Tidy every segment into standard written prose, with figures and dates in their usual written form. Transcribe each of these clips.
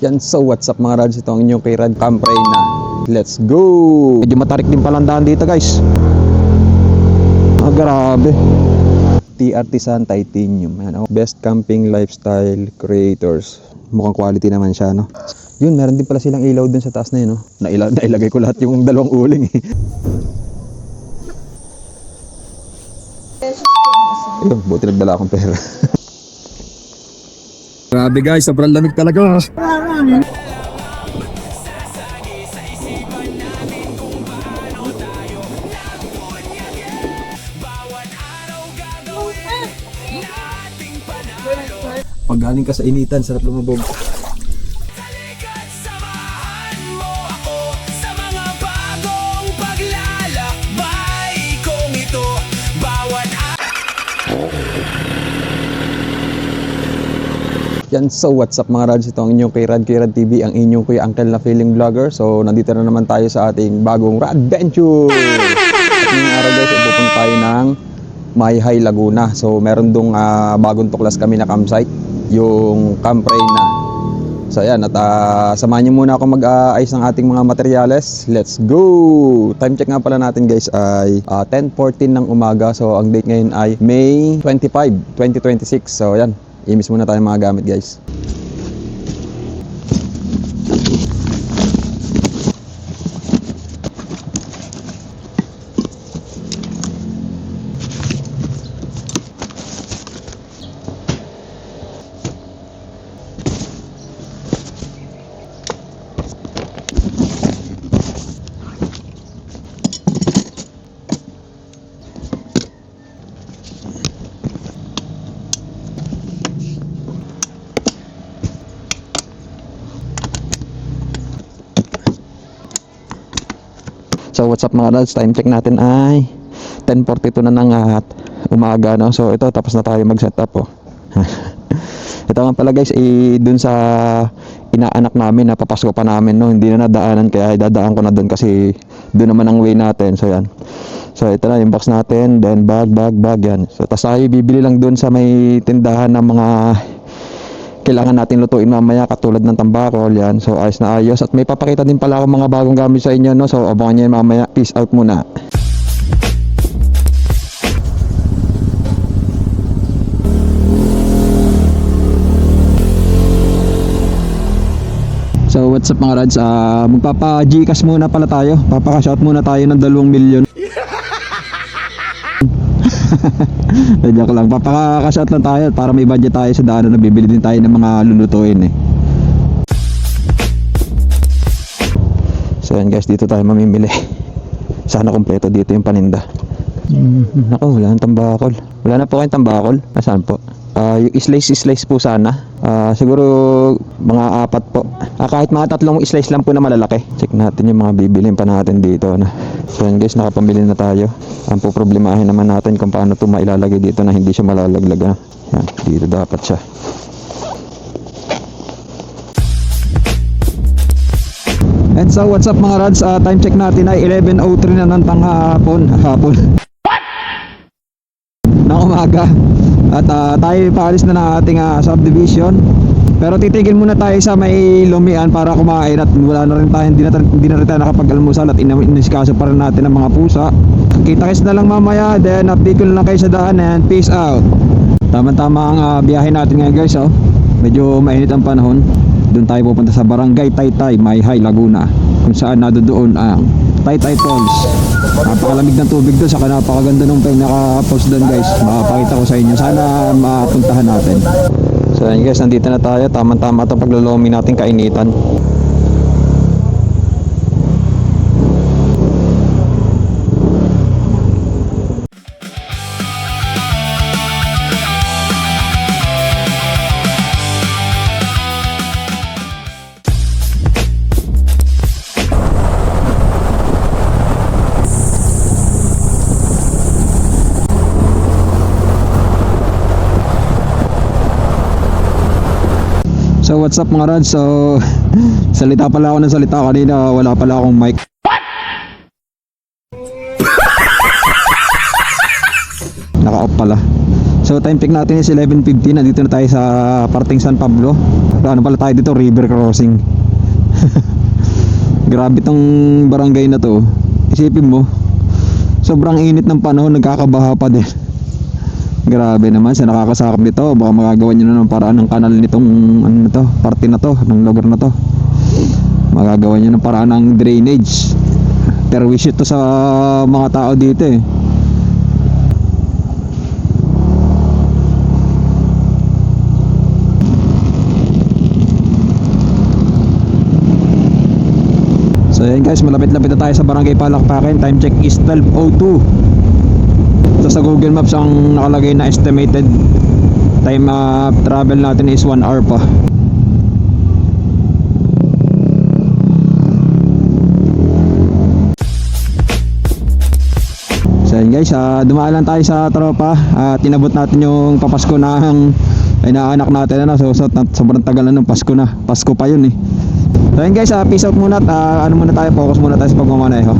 Yan, so what's up mga Rads? Ito ang inyong kay Rad Campray na. Let's go! Medyo matarik din palang daan dito guys. Grabe. TRT San Titanium. Yan, best camping lifestyle creators. Mukhang quality naman siya, no? Yun, meron din pala silang ilaw dun sa taas na yun, no? Nailagay ko lahat yung dalawang uling eh. Ayun, buti nagdala akong pera. Grabe guys, sobrang lamig talaga. Pag galing ka sa initan, sarap lumabog. Yan, so what's up mga Rads? Ito ang inyong kay Rad TV, ang inyong kuya uncle na feeling vlogger. So nandito na naman tayo sa ating bagong Radventure. At ngayong araw guys, pupunta tayo ng Mayhay, Laguna. So meron dong bagong tuklas kami na campsite, yung Campray na. So ayan, at samahan nyo muna ako mag-ayos ng ating mga materyales. Let's go! Time check nga pala natin guys ay 10:14 ng umaga. So ang date ngayon ay May 25, 2026. So ayan, imis muna tayo mga gamit guys. So what's up mga Rads, time check natin ay 10:42 na ng umaga, no? So ito, tapos na tayo mag-setup, oh. Ito nga pala guys, dun sa inaanak namin, napapasko pa namin, no? Hindi na nadaanan, kaya dadaan ko na dun kasi dun naman ang way natin. So yan, so ito na yung box natin, then bag yan. So tapos tayo bibili lang dun sa may tindahan ng mga kailangan natin lutuin mamaya, katulad ng tambakol yan. So ayos na ayos, at may papakita din pala ako mga bagong gamit sa inyo, no? So abangan nyo mamaya. Peace out muna. So what's up mga Rads, magpapa-Gcash muna pala tayo. Papaka-shout muna tayo ng 2 milyon. Joke lang, papaka-shout lang tayo para may budget tayo sa daanan na bibili din tayo ng mga lulutuin eh. So yan guys, dito tayo mamimili. Sana kompleto dito yung paninda. Nako, wala nang tambakol. Wala na po kayong tambakol? Nasaan po? Yung slice po sana. Siguro mga 4 po. Kahit mga 3 slice lang po na malalaki. Check natin yung mga bibilin pa natin dito, na. So yan guys, nakapamili na tayo. Ang poproblemahin naman natin kung paano ito mailalagay dito na hindi siya malalaglag. Yan, dito dapat siya. And so what's up mga Rads, time check natin ay 11:03 na ng hapon ng umaga. At tayo paalis na ng ating subdivision. Pero titigil muna tayo sa may Lumian para kumain, at wala na rin tayo, hindi na rin tayo nakapag-almusal, at inisikaso pa rin natin ang mga pusa. Kita-kits na lang mamaya, then update ko lang kayo sa daan, and peace out. Tama-tama ang biyahe natin ngayon guys, oh. Medyo mainit ang panahon. Doon tayo pupunta sa Barangay Taytay, Mayhay, Laguna, kung saan doon ang Taytay Falls. Napakalamig ng tubig doon, saka napakaganda nung pinaka-falls doon guys. Makapakita ko sa inyo, sana mapuntahan natin. So ayun guys, nandito na tayo. Tama-tama itong paglalomi natin, kainitan. So what's up mga Rads, so salita pala ako ng salita kanina, wala pala akong mic. Naka-off pala. So time check natin is 11:50. Nandito na tayo sa parting San Pablo. Ano pala tayo dito? River crossing. Grabe tong barangay na to. Isipin mo, sobrang init ng panahon, nagkakabaha pa din. Grabe naman sa nakakasakop nito. Baka magagawa nyo na ng paraan ng kanal nitong ano na to, parte na to, ng lugar na to. Magagawa nyo ng paraan ng drainage. Terwish ito sa mga tao dito eh. So ayan guys, malapit-lapit na tayo sa Barangay Palakpakin. Time check is 12:02. So sa Google Maps ang nakalagay na estimated time travel natin is 1 hour pa. So ayan guys, dumaan lang tayo sa tropa at tinabot natin yung papasko ng inaanak natin ano. So sobrang tagal na ng Pasko na. Pasko pa yun eh. So yun guys, peace out muna at ano muna tayo, focus muna tayo sa pagmamaneho.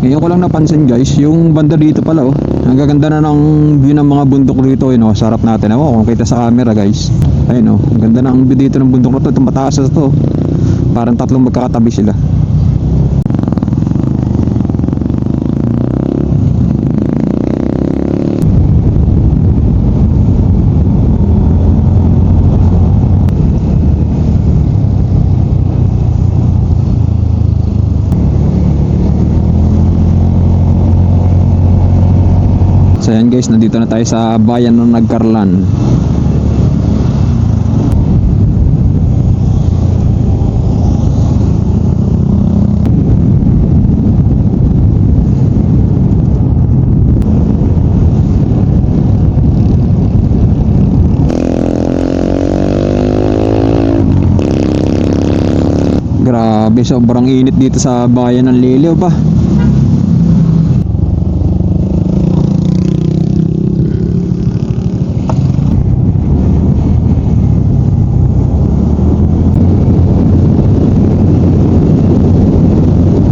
Ngayon ko lang napansin guys, yung banda dito pala oh, ang gaganda na ng view ng mga bundok dito yun oh, sarap natin oh, kung kita sa camera guys. Ayun oh, ang ganda ng view dito ng bundok na to, itong mataas na to. Parang tatlong magkakatabi sila. So ayan guys, nandito na tayo sa bayan ng Nagkarlan. Grabe, sobrang init dito sa bayan ng Liliw pa.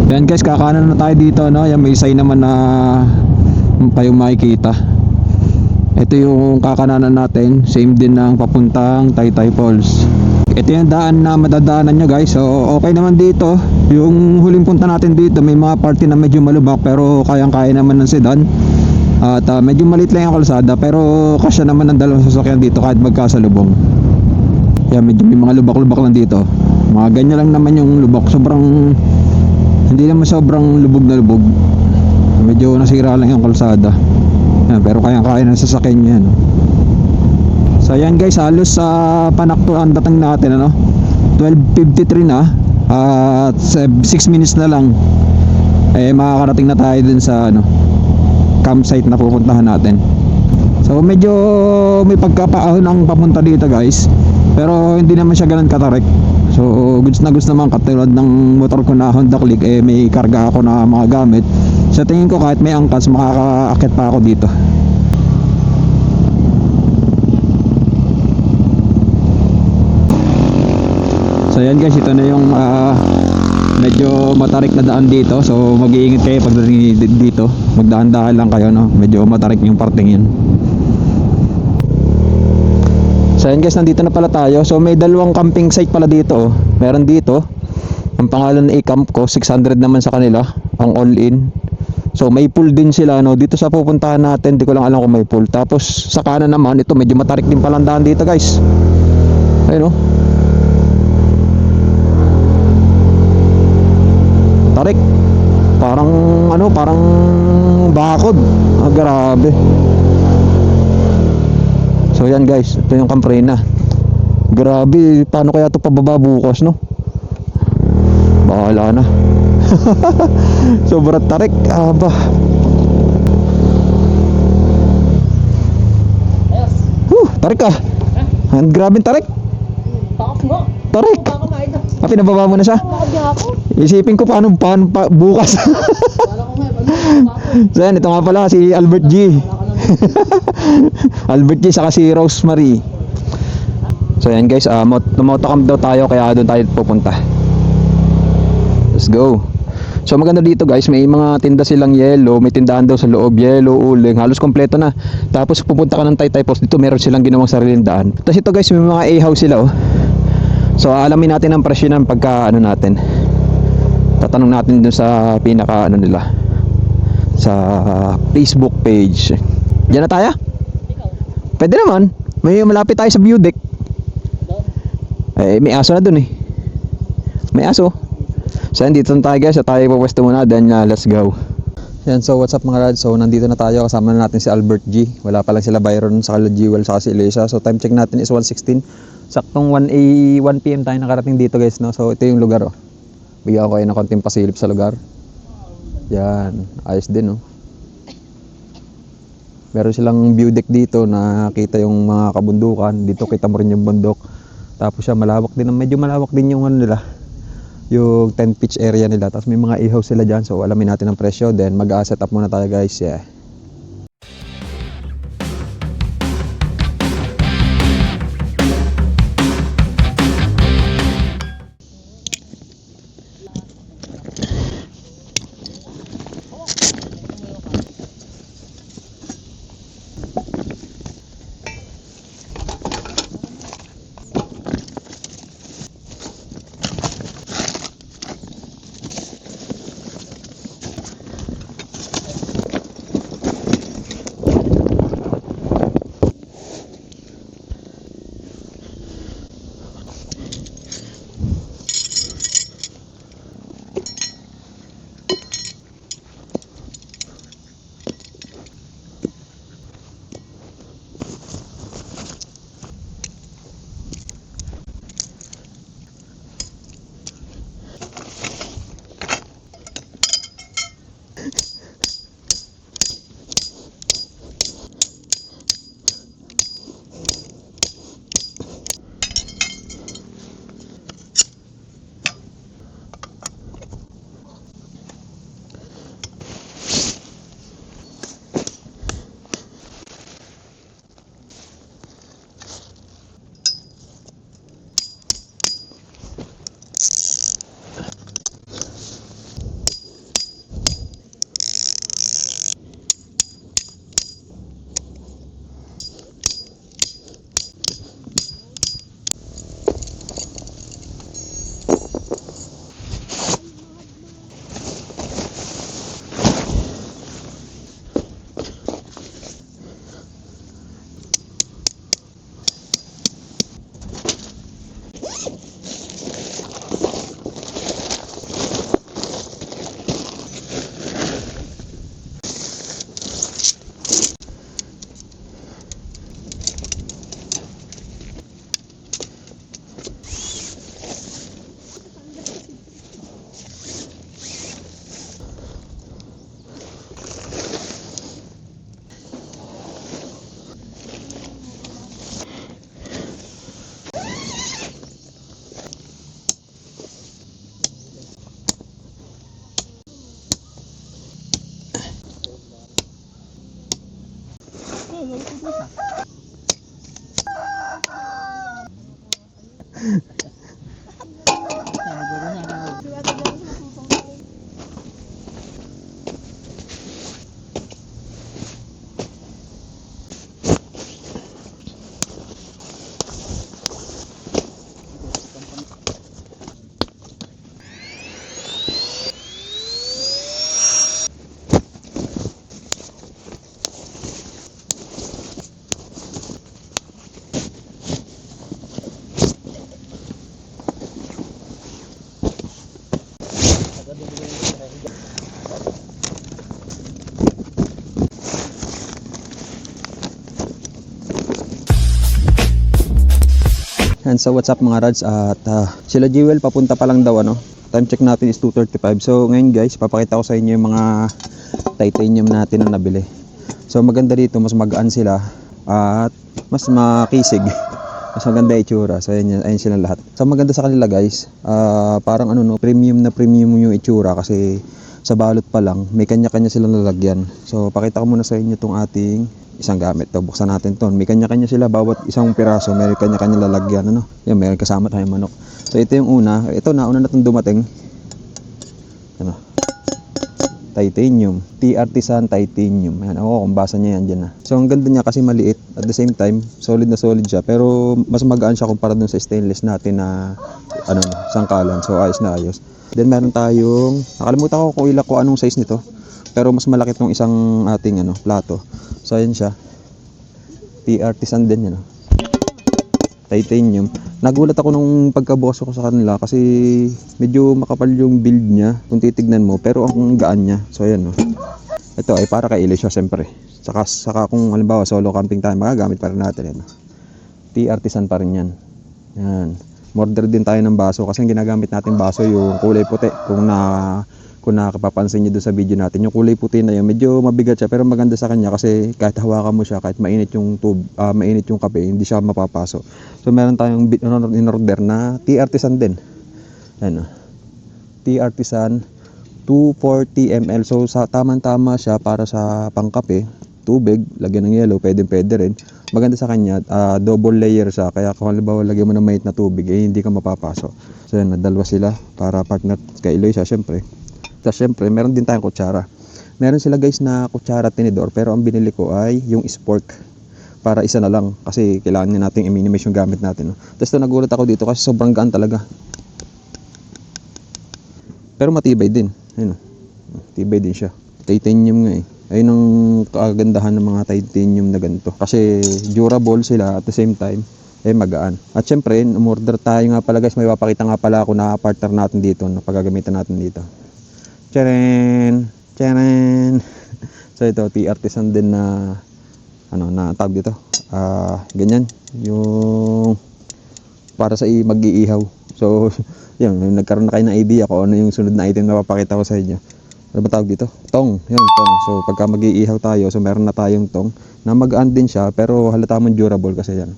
Yan guys, kakanan na tayo dito no. Yan may sign naman na pa yung makikita. Ito yung kakananan natin, same din ng papuntang Taytay Falls. Ito yung daan na madadaanan nyo guys. So okay naman dito. Yung huling punta natin dito, may mga party na medyo malubak pero kayang-kaya naman ng sedan. At medyo maliit lang yung kalsada pero kasya naman ng dalawang sasakyan dito kahit magkasalubong. Yan, medyo may mga lubak-lubak lang dito. Mga ganyan lang naman yung lubak. Sobrang hindi naman sobrang lubog na lubog. Medyo nasira lang yung kalsada. Yan, pero kayang-kaya ng sasakyan yan. So yan guys, halos sa Panakto ang dating natin ano. 12:53 na. At 6 minutes na lang eh makakarating na tayo dun sa ano, campsite na pupuntahan natin. So medyo may pagkapaahon ang papunta dito guys. Pero hindi naman siya ganun katarik. So goods na goods naman, katulad ng motor ko na Honda Click eh may karga ako na mga gamit. Sa tingin ko kahit may angkas makakaakit pa ako dito. So yan guys, ito na yung medyo matarik na daan dito. So mag-iingat kayo pagdating dito. Magdahan-dahan lang kayo no. Medyo matarik yung parting yan. So yan guys, nandito na pala tayo. So may dalawang camping site pala dito oh. Meron dito, ang pangalan na i-camp ko, 600 naman sa kanila, ang all-in. So may pool din sila no. Dito sa pupuntahan natin, di ko lang alam kung may pool. Tapos sa kanan naman, ito medyo matarik din palang daan dito guys. Ayun oh. Tarik. Parang ano, parang bakod. Grabe. So yan guys, ito yung Camprena. Grabe, paano kaya ito pababa bukas no? Bahala na. Sobrang tarik, aba. Tarik ka. Grabe tarik. Tarik. Pinababa mo na siya? Isipin ko paano bukas. So yan, ito nga pala si Albert G. Albert G saka si Rosemary. So yan guys, motocamp daw tayo kaya doon tayo pupunta. Let's go. So maganda dito guys, may mga tinda silang yelo, may tindahan daw sa loob, yelo, uling, halos kompleto na. Tapos pupunta ka ng Taytay Post, dito meron silang ginawang sariling daan. Tapos ito guys, may mga A-house sila oh. So alamin natin ang presyo ng pagka ano natin. Tatanong natin dun sa pinaka ano nila, sa Facebook page. Diyan na tayo? Pwede naman. May malapit tayo sa view deck. Eh, may aso na dun eh. May aso. So yan, dito na tayo guys. So tayo pupwesto muna. Then let's go. Yan, so what's up mga rad? So nandito na tayo. Kasama na natin si Albert G. Wala pa lang sila Byron, saka Jewel, saka si Elisa. So time check natin is 1:16. Saktong 1 PM tayo nakarating dito guys, no? So ito yung lugar oh. Bigyan ko kayo ng konting pasilip sa lugar. Yan, ayos din oh. Meron silang view deck dito na kita yung mga kabundukan. Dito kita mo rin yung bundok. Tapos siya malawak din, medyo malawak din yung ano nila, yung 10 pitch area nila. Tapos may mga e-house sila dyan. So alamin natin ang presyo. Then mag-set up muna tayo guys. Yeah. And so what's up mga rads, at sila Jewel papunta pa lang daw ano. Time check natin is 2:35. So ngayon guys, papakita ko sa inyo yung mga titanium natin na nabili. So maganda dito, mas magaan sila at mas makisig. Mas maganda itsura. So ayun sila lahat. So maganda sa kanila guys, parang ano no, premium na premium yung itsura kasi sa balot pa lang may kanya-kanya silang lalagyan. So pakita ko muna sa inyo tong ating isang gamit to. Buksan natin to. May kanya-kanya sila, bawat isang piraso may kanya-kanya lalagyan ano. Yan, may kasama tayong manok. So ito yung una. Ito nauna na itong dumating. Ano? titanium. T-Artisan titanium. Ayan, kung basa niya yan dyan na. So ang ganda niya kasi maliit. At the same time, solid na solid siya. Pero mas magaan siya kumpara dun sa stainless natin na sangkalan. So ayos na ayos. Then meron tayong, nakalimutan ko kung anong size nito. Pero mas malaki tong isang ating plato. So ayan siya. T-Artisan din yan. Titanium. Nagulat ako nung pagkabukas ko sa kanila kasi medyo makapal yung build niya kung titignan mo, pero ang gaan niya. So ayan Ito ay para kay Ilay siya siyempre. Saka kung halimbawa solo camping tayo, magagamit pa rin natin yan. T-Artisan pa rin yan. Yan. Order din tayo ng baso kasi ang ginagamit natin baso yung kulay puti. Kung nakapapansin niyo doon sa video natin, yung kulay puti na yun, medyo mabigat siya pero maganda sa kanya kasi kahit hawakan mo siya, kahit mainit yung mainit yung kape, hindi siya mapapaso. So meron tayong in-order na T-Artisan din. Ayan T-Artisan 240 ml. So tamang-tama siya para sa pangkape, tubig, lagyan ng yellow, pwede rin. Maganda sa kanya, double layer siya, kaya kung halimbawa lagyan mo ng mainit na tubig, hindi ka mapapaso. So yan, dalawa sila para partner kay Eloy siya syempre. Tapos syempre, meron din tayong kutsara. Meron sila guys na kutsara tinidor, pero ang binili ko ay yung spork. Para isa na lang, kasi kailangan nga natin i-minimize yung gamit natin. Tapos nagulat ako dito kasi sobrang gaan talaga. Pero matibay din. Ayun, tibay din siya. Titanium nga Ayun ang kagandahan ng mga titanium na ganito. Kasi durable sila at the same time, magaan. At syempre, umorder tayo nga pala guys, may papakita nga pala ako na partner natin dito, na paggagamitan natin dito. Tcharan! Tcharan! So ito, T-Artisan din na na tawag dito. Ganyan. Yung para sa mag-iihaw. So, yun, nagkaroon na kayo ng idea kung ano yung sunod na item na papakita ko sa inyo. Ano ba tawag dito? Tong. Yun, tong. So, pagka mag-iihaw tayo, so meron na tayong tong na magaan din siya, pero halata mong durable kasi yan.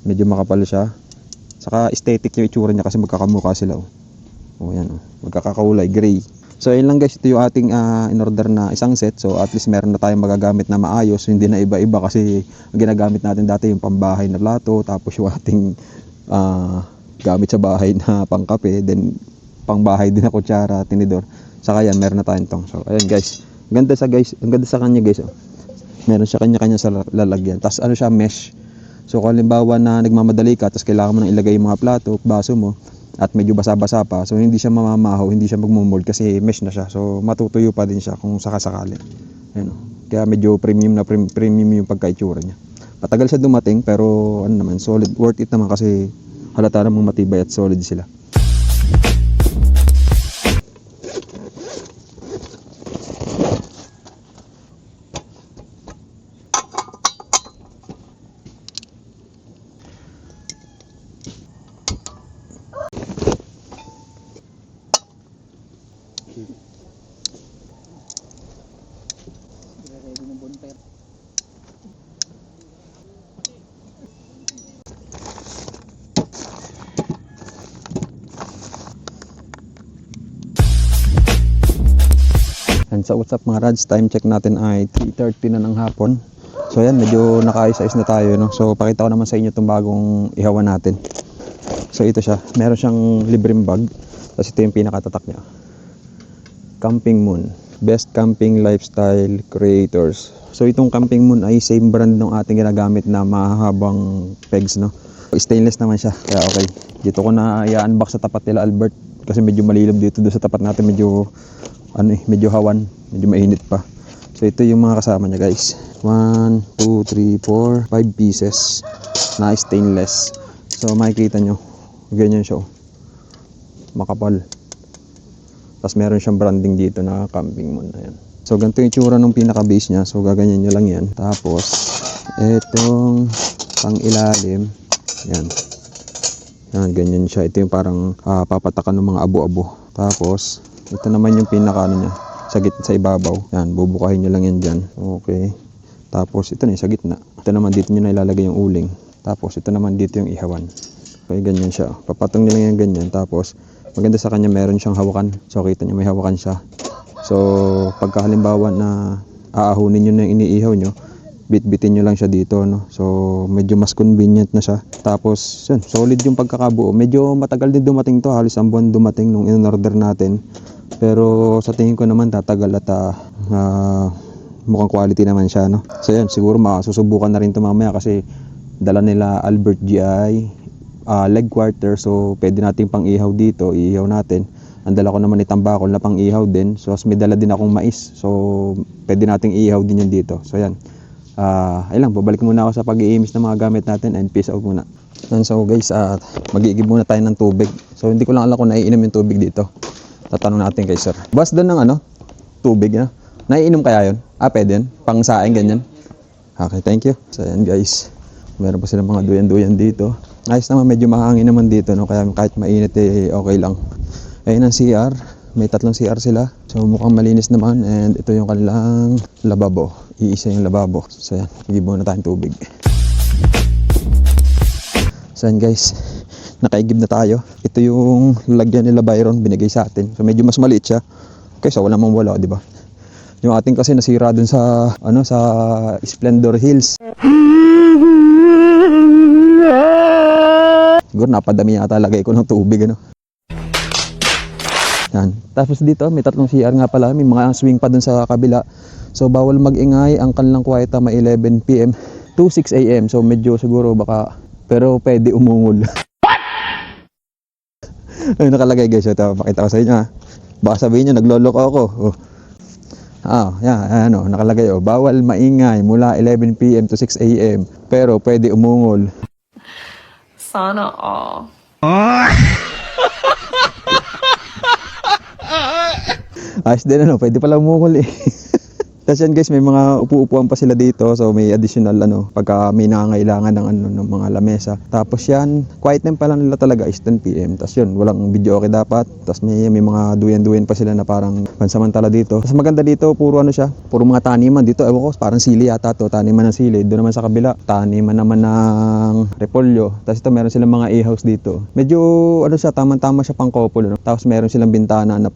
Medyo makapal siya. Saka aesthetic yung itsura niya kasi magkakamukha sila. Yan. Magkakakulay, gray. So ayun lang guys, ito yung ating in-order na isang set. So at least meron na tayong magagamit na maayos, hindi na iba-iba kasi ang ginagamit natin dati yung pambahay na plato, tapos yung ating gamit sa bahay na pangkape, then pangbahay din na kutsara, tinidor. Saka yan, meron na tayong tong. So ayun guys, ang ganda sa kanya guys. Meron siya kanya-kanya sa lalagyan. Tapos siya, mesh. So kung halimbawa na nagmamadali ka, tapos kailangan mo nang ilagay yung mga plato, baso mo, at medyo basa-basa pa, so hindi siya mamamahaw, hindi siya magmumold kasi mesh na siya, so matutuyo pa din siya kung sakasakali. Kaya medyo premium yung pagkaitsura niya. Matagal siya dumating pero naman, solid, worth it naman kasi halata namang matibay at solid sila. And sa WhatsApp mga Rads, time check natin ay 3:30 na ng hapon. So yan, medyo nakaayos-ayos na tayo, no? So pakita ko naman sa inyo itong bagong ihawan natin. So ito siya, meron siyang libreng bag. Tapos ito yung pinakatatak niya. Camping Moon, Best Camping Lifestyle Creators. So itong Camping Moon ay same brand ng ating ginagamit na mahabang pegs, no? Stainless naman siya, kaya okay. Dito ko na i-unbox sa tapat nila Albert kasi medyo malilab dito. Doon sa tapat natin medyo medyo hawan, medyo mainit pa. So ito yung mga kasama niya guys. 1, 2, 3, 4, 5 pieces na stainless. So makikita nyo, ganyan siya, makapal. Tapos meron siyang branding dito na Camping Moon. Ayan. So ganito yung itsura ng pinaka base niya. So gaganyan nyo lang yan. Tapos itong pang ilalim, yan, ganyan siya. Ito yung parang papatakan ng mga abo-abo. Tapos ito naman yung pinaka niya, sa gitna, sa ibabaw. Yan, bubukahin nyo lang yan dyan. Okay. Tapos ito na yung sa gitna. Ito naman dito nyo na ilalagay yung uling. Tapos ito naman dito yung ihawan. Okay, ganyan siya. Papatong nyo lang yan ganyan. Tapos maganda sa kanya, meron siyang hawakan. So kita nyo, may hawakan siya. So pagka halimbawa na aahunin nyo na yung iniihaw nyo, bitbitin nyo lang siya dito, no? So medyo mas convenient na siya. Tapos yun, solid yung pagkakabuo. Medyo matagal din dumating to, halos ang buwan dumating nung in-order natin. Pero sa tingin ko naman tatagal at mukhang quality naman siya, no? So yan, siguro masusubukan na rin to mamaya kasi dala nila Albert GI leg quarter, so pwede nating pang ihaw dito, iihaw natin. Ang dala ko naman itambakol na pang ihaw din, so may dala din akong mais, so pwede nating ihaw din yun dito. So yan, ayun lang, babalik muna ako sa pag-iimis ng mga gamit natin and peace out muna. And so guys, mag-iigib muna tayo ng tubig. So hindi ko lang alam kung naiinom yung tubig dito. Tatanong natin kay sir. Bas doon ng tubig na. Naiinom kaya yun? Pwede yun? Pang saing ganyan? Okay, thank you. So yan guys, meron pa silang mga duyan-duyan dito. Ayos naman, medyo mahangin naman dito, no? Kaya kahit mainit okay lang. Ayun ang CR, may 3 CR sila. So mukhang malinis naman and ito yung kanilang lababo. Iisa yung lababo. So yan, igib muna tayong tubig. So yan guys, nakaigib na tayo. Ito yung lagyan nila Byron, binigay sa atin. So medyo mas maliit siya. Okay, so wala mang wala, di ba? Yung ating kasi nasira dun sa sa Splendor Hills. Siguro napadami yata lagay ko ng tubig, Yan. Tapos dito may 3 CR nga pala, may mga swing pa dun sa kabila. So bawal mag-ingay, ang kanilang quiet time ay 11 PM to 6 AM. So medyo siguro baka, pero pwede umungol. Ay nakalagay guys, ito pakita ko sa inyo, Baka sabihin niyo nagloloko ako. Yan, nakalagay bawal maingay mula 11 PM to 6 AM, pero pwede umungol. Sana all. Ayos din, pwede pala umungol Tapos yan guys, may mga upu-upuan pa sila dito. So may additional pagka may nangangailangan ng mga lamesa. Tapos yan, quiet time pa lang nila talaga is 10 PM. Tapos yun, walang video okay dapat. Tapos may mga duyan-duyan pa sila na parang pansamantala dito. Tapos maganda dito, puro siya, puro mga taniman dito. Ewan ko, parang sili yata to, taniman ng sili. Doon naman sa kabila, taniman naman ng repolyo. Tapos ito, meron silang mga e-house dito. Medyo siya, tamang-tama siya pang couple, Tapos meron silang bintana na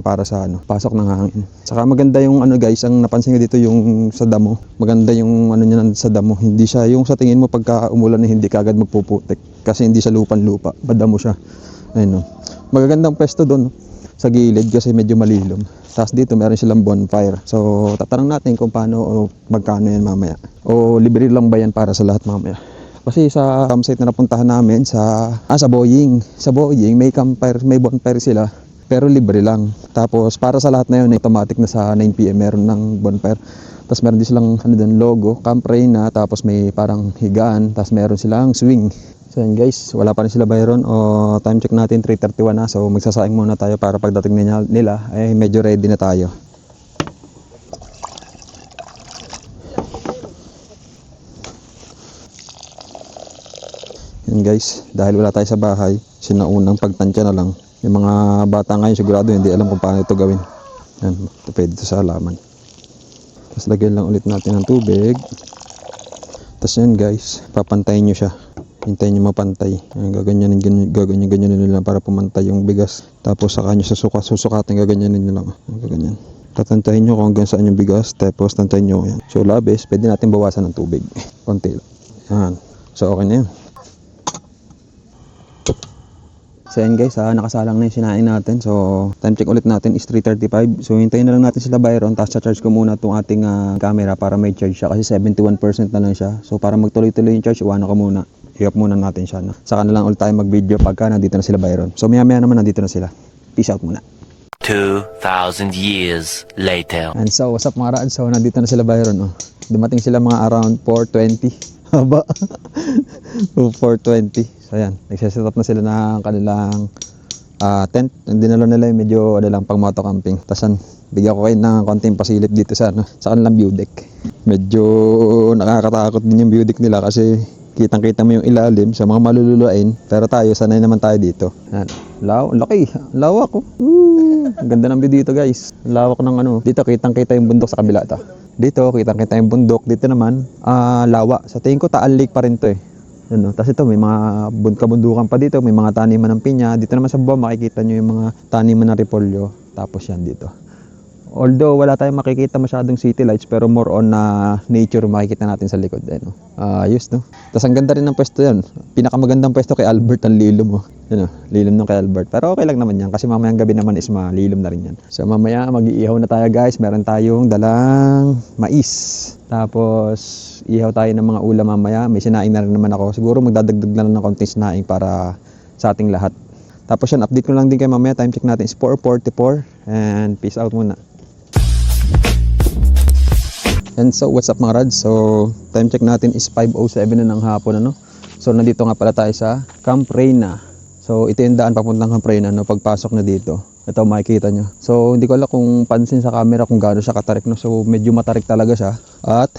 para sa pasok ng hangin. Saka maganda yung guys, ang napansin ko dito yung sa damo. Maganda yung niya sa damo. Hindi siya yung sa tingin mo pagka umulan na hindi kagad magpuputik. Kasi hindi siya lupa. Madamo siya. Ayun, Magagandang pwesto doon, sa gilid kasi medyo malilom. Tapos dito meron silang bonfire. So tatanong natin kung paano o magkano yan mamaya. O libre lang ba yan para sa lahat mamaya. Kasi sa campsite na napuntahan namin sa Boying. Sa Boying may campfire, may bonfire sila. Pero libre lang. Tapos para sa lahat na yun, automatic na sa 9 PM meron ng bonfire. Tapos meron din silang logo, Camp Reyna, tapos may parang higaan, tapos meron silang swing. So yan guys, wala pa rin sila Byron. Time check natin 3:31 na. So magsasaing muna tayo para pagdating nila ay medyo ready na tayo. Yan guys, dahil wala tayo sa bahay, sinaunang pagtansya na lang. Yung mga bata ngayon sigurado hindi alam kung paano ito gawin. Yan, ito pwede ito sa halaman. Tapos lagyan lang ulit natin ng tubig. Tapos yan guys, papantayin nyo siya. Hintayin nyo mapantay. Yan, gaganyan nyo lang para pumantay yung bigas. Tapos saka nyo susukatin, gaganyanin nyo lang. Gaganyan. Tatantayin nyo kung hanggang saan yung bigas. Tapos tantayin nyo yan. So labis, pwede natin bawasan ng tubig. Konti lang. Yan. So okay na yan. So yan guys, nakasalang na yung sinain natin. So time check ulit natin is 3:35. So hintayin na lang natin sila Byron. Tapos charge ko muna itong ating camera para may charge siya. Kasi 71% na lang siya. So para magtuloy-tuloy yung charge, iwanan ko muna. I-off muna natin siya. Saka na lang ulit tayo mag-video pagka nandito na sila Byron. So maya-maya naman nandito na sila. Peace out muna. 2,000 years later. And so what's up mga rad? So nandito na sila Byron. Dumating sila mga around 4:20. Haba. 4:20. So ayan, nagsiset up na sila ng kanilang tent. Hindi na nila yung medyo pang moto camping. Tapos bigyan ko kayo ng konting pasilip dito sa kanilang view deck. Medyo nakakatakot din yung view deck nila kasi kitang-kita mo yung ilalim sa mga malululuin. Pero tayo, sanay naman tayo dito. Ayan. Laki. Lawak. Ang ganda ng view dito guys. Lawak ng dito kitang-kita yung bundok sa kabila. Dito kitang-kita yung bundok. Dito naman, lawa. Sa tingin ko Taal Lake pa rin to Tapos ito may mga kabundukan pa dito, may mga taniman ng pinya. Dito naman sa baba makikita nyo yung mga taniman ng repolyo. Tapos yan dito. Although wala tayong makikita masyadong city lights, pero more on na nature makikita natin sa likod. Ano. Ayos, no? Tapos ang ganda rin ng pwesto yan. Pinakamagandang pwesto kay Albert ang lilom, oh. Ano, lilom nung kay Albert. Pero okay lang naman yan kasi mamayang gabi naman is malilom na rin yan. So mamaya mag-iihaw na tayo guys. Meron tayong dalang mais. Tapos ihaw tayo ng mga ulam mamaya. May sinaing na rin naman ako. Siguro magdadagdag na lang ng konting sinaing para sa ating lahat. Tapos yan, update ko lang din kayo mamaya. Time check natin is 4:44 and peace out muna. And so, what's up mga Rads? So, time check natin is 5:07 na ng hapon, ano? So, nandito nga pala tayo sa Camp Reyna. So, ito yung daan papuntang Camp Reyna, no? Pagpasok na dito. Ito, makikita nyo. So, hindi ko alam kung pansin sa camera kung gaano siya katarik, no? So, medyo matarik talaga siya. At,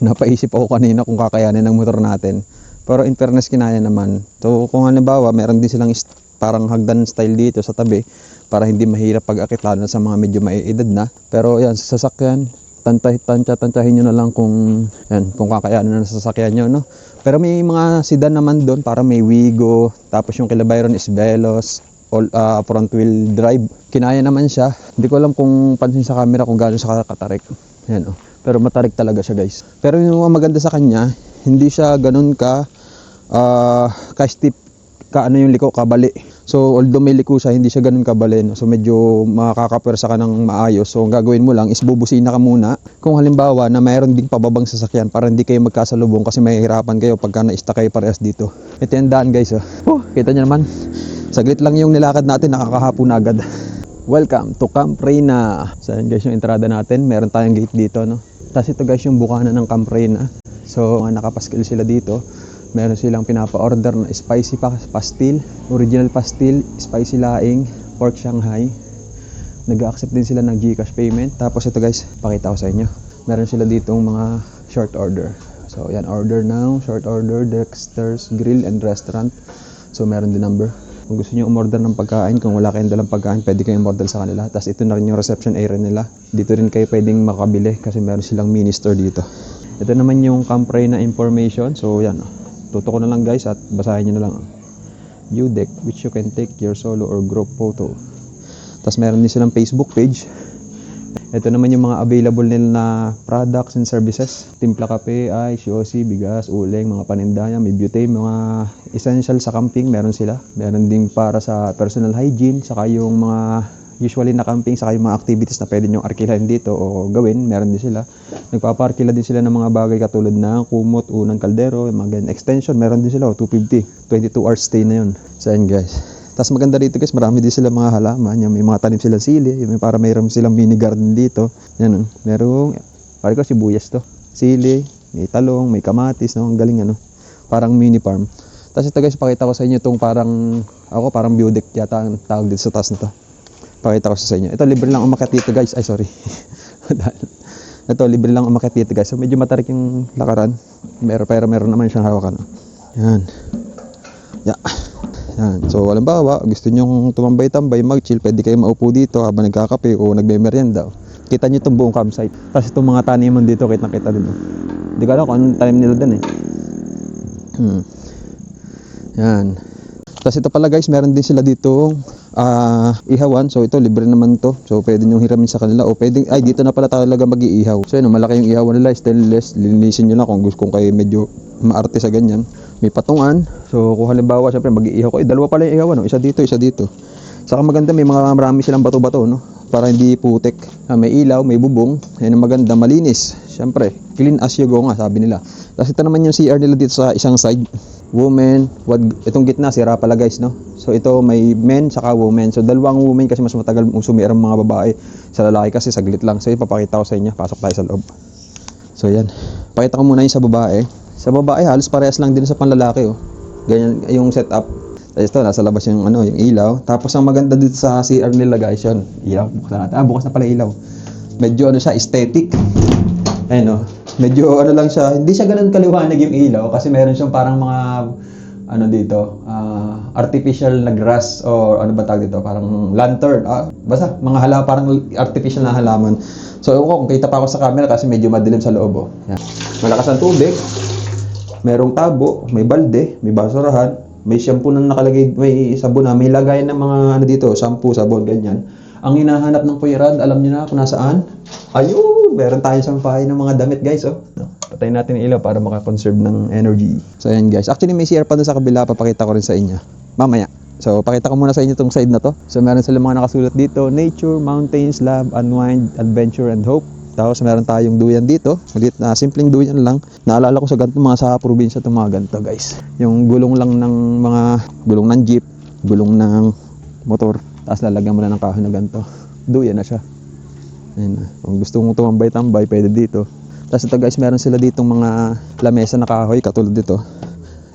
napaisip ako kanina kung kakayanin ng motor natin. Pero in fairness, kinaya naman. So, kung halimbawa, meron din silang parang hagdan style dito sa tabi para hindi mahirap pag-akit lalo sa mga medyo maiedad na. Pero, yan, sa sasakyan, tansyahin nyo na lang kung kakayanin na sa sasakyan nyo, no? Pero may mga sedan naman doon para may Wigo, tapos yung kila Byron is Veloz, front wheel drive. Kinaya naman siya. Hindi ko alam kung pansin sa camera kung gaano siya katarik. Yan, oh. Pero matarik talaga siya guys. Pero yung maganda sa kanya, hindi siya ganun ka-steep yung liko, kabali. So although may liko siya, hindi siya ganun kabali, no? So medyo makakapwersa ka ng maayos. So ang gagawin mo lang is bubusina ka muna. Kung halimbawa na mayroon ding pababang sasakyan para hindi kayo magkasalubong kasi mahihirapan kayo pagka na-stuck kayo parehas dito. Ito yung daan guys, oh. Kita nyo naman, saglit lang yung nilakad natin, nakakahapon na agad. Welcome to Camp Reyna. So yan guys yung entrada natin, meron tayong gate dito, no? Tapos ito guys yung bukana ng Camp Reyna. So nakapaskil sila dito. Meron silang pinapa-order na spicy pastil, original pastil, spicy laing, pork Shanghai. Nag-accept din sila ng GCash payment. Tapos ito guys, pakita ko sa inyo. Meron sila ditong mga short order. So yan, order now, short order, Dexter's Grill and Restaurant. So meron din number. Kung gusto niyo umorder ng pagkain, kung wala kayong dalang pagkain, pwede kayong umorder sa kanila. Tapos ito na rin yung reception area nila. Dito rin kayo pwedeng makabili kasi meron silang mini store dito. Ito naman yung Camp Reyna information. So yan, tuto ko na lang guys at basahin nyo na lang. View deck which you can take your solo or group photo. Tapos meron din silang Facebook page. Ito naman yung mga available nila na products and services. Timpla kape, ice, yosi, bigas, uling, mga panindahan, may beauty, mga essential sa camping meron sila. Meron din para sa personal hygiene, saka yung mga usually na camping, saka yung mga activities na pwede nyong arkilahin dito o gawin, meron din sila. Nagpaparkila din sila ng mga bagay katulad ng kumot, unang kaldero, mga ganyan. Extension, meron din sila, 250, 22 hours stay na yun. So yan guys. Tapos maganda dito guys, marami din sila mga halaman. Yan, may mga tanim silang sili, para mayroon silang mini garden dito. Yan, merong, pare ko sibuyas to. Sili, may talong, may kamatis, no? Ang galing ano. Parang mini farm. Tapos ito guys, pakita ko sa inyo itong parang view deck yata ang tawag dito sa taas na to. Pakita ko sa inyo. Ito, libre lang umakyat dito guys. Ay, sorry. Ito, libre lang umakyat dito guys. So, medyo matarik yung lakaran. Pero meron naman siyang hawakan. Yan. Yeah. Yan. So, halimbawa, gusto nyo tumambay-tambay, mag-chill, pwede kayo maupo dito habang nagkakape o nagme-merienda. Kita nyo itong buong campsite. Tapos itong mga taniman dito, kita din. Hindi ko alam kung anong tanim nila dun eh. Yan. Tapos ito pala guys, meron din sila dito ihawan. So ito, libre naman to. So pwede nyo hiramin sa kanila. O pwede, ay dito na pala talaga mag-iihaw. So yun, malaki yung ihawan nila, stainless. Linisin nyo lang kung kayo medyo maarte sa ganyan. May patungan. So kung halimbawa, syempre mag-iihaw ko. Dalawa pala yung ihawan. No? Isa dito, isa dito. Saka maganda, may mga marami silang bato-bato, no? Para hindi putek. May ilaw, may bubong. Yan ang maganda, malinis. Syempre, clean as you go nga, sabi nila. Tapos ito naman yung CR nila dito sa isang side. Women, itong gitna sira pala guys, no? So ito may men saka women. So dalawang women kasi mas matagal sumira ang mga babae. Sa lalaki kasi saglit lang. So ipapakita ko sa inyo. Pasok tayo sa loob. So yan. Pakita ko muna yung sa babae. Sa babae halos parehas lang din sa panlalaki, oh. Ganyan yung setup. Tapos ito nasa labas yung yung ilaw. Tapos ang maganda dito sa CR nila guys, yun. Ilaw, buksan natin. Bukas na pala ilaw. Medyo siya, aesthetic. Ayun, no? Medyo lang siya, hindi siya ganun kaliwanag yung ilaw kasi meron siyang parang mga dito, artificial na grass or ano ba tawag dito, parang lantern. Basta mga parang artificial na halaman. So kung kita pa ako sa camera kasi medyo madilim sa loob, oh. Yan. Malakas ang tubig. Merong tabo, may balde, may basurahan, may shampoo na nakalagay, may sabon na, may lagayan ng mga dito, shampoo, sabon, ganyan. Ang hinahanap ng Kuya Rad, alam niyo na kung nasaan? Ayun! Meron tayo sampahin ng mga damit guys. Oh. No? Patayin natin yung ilaw para makakonserve ng energy. So ayan guys. Actually may CR pa doon sa kabila. Papakita ko rin sa inyo. Mamaya. So pakita ko muna sa inyo itong side na to. So meron sila mga nakasulat dito. Nature, mountains, love, unwind, adventure, and hope. Tapos meron tayong duyan dito. Ulit na simpleng duyan lang. Naalala ko sa ganito mga sa probinsya itong mga ganito guys. Yung gulong lang ng mga gulong ng jeep, gulong ng motor. Tapos lalagyan mo na ng kahoy na ganito. Duyan na siya. Ayun na. Kung gusto mong tumambay-tambay, pwede dito. Tapos ito guys, meron sila ditong mga lamesa na kahoy katulad dito.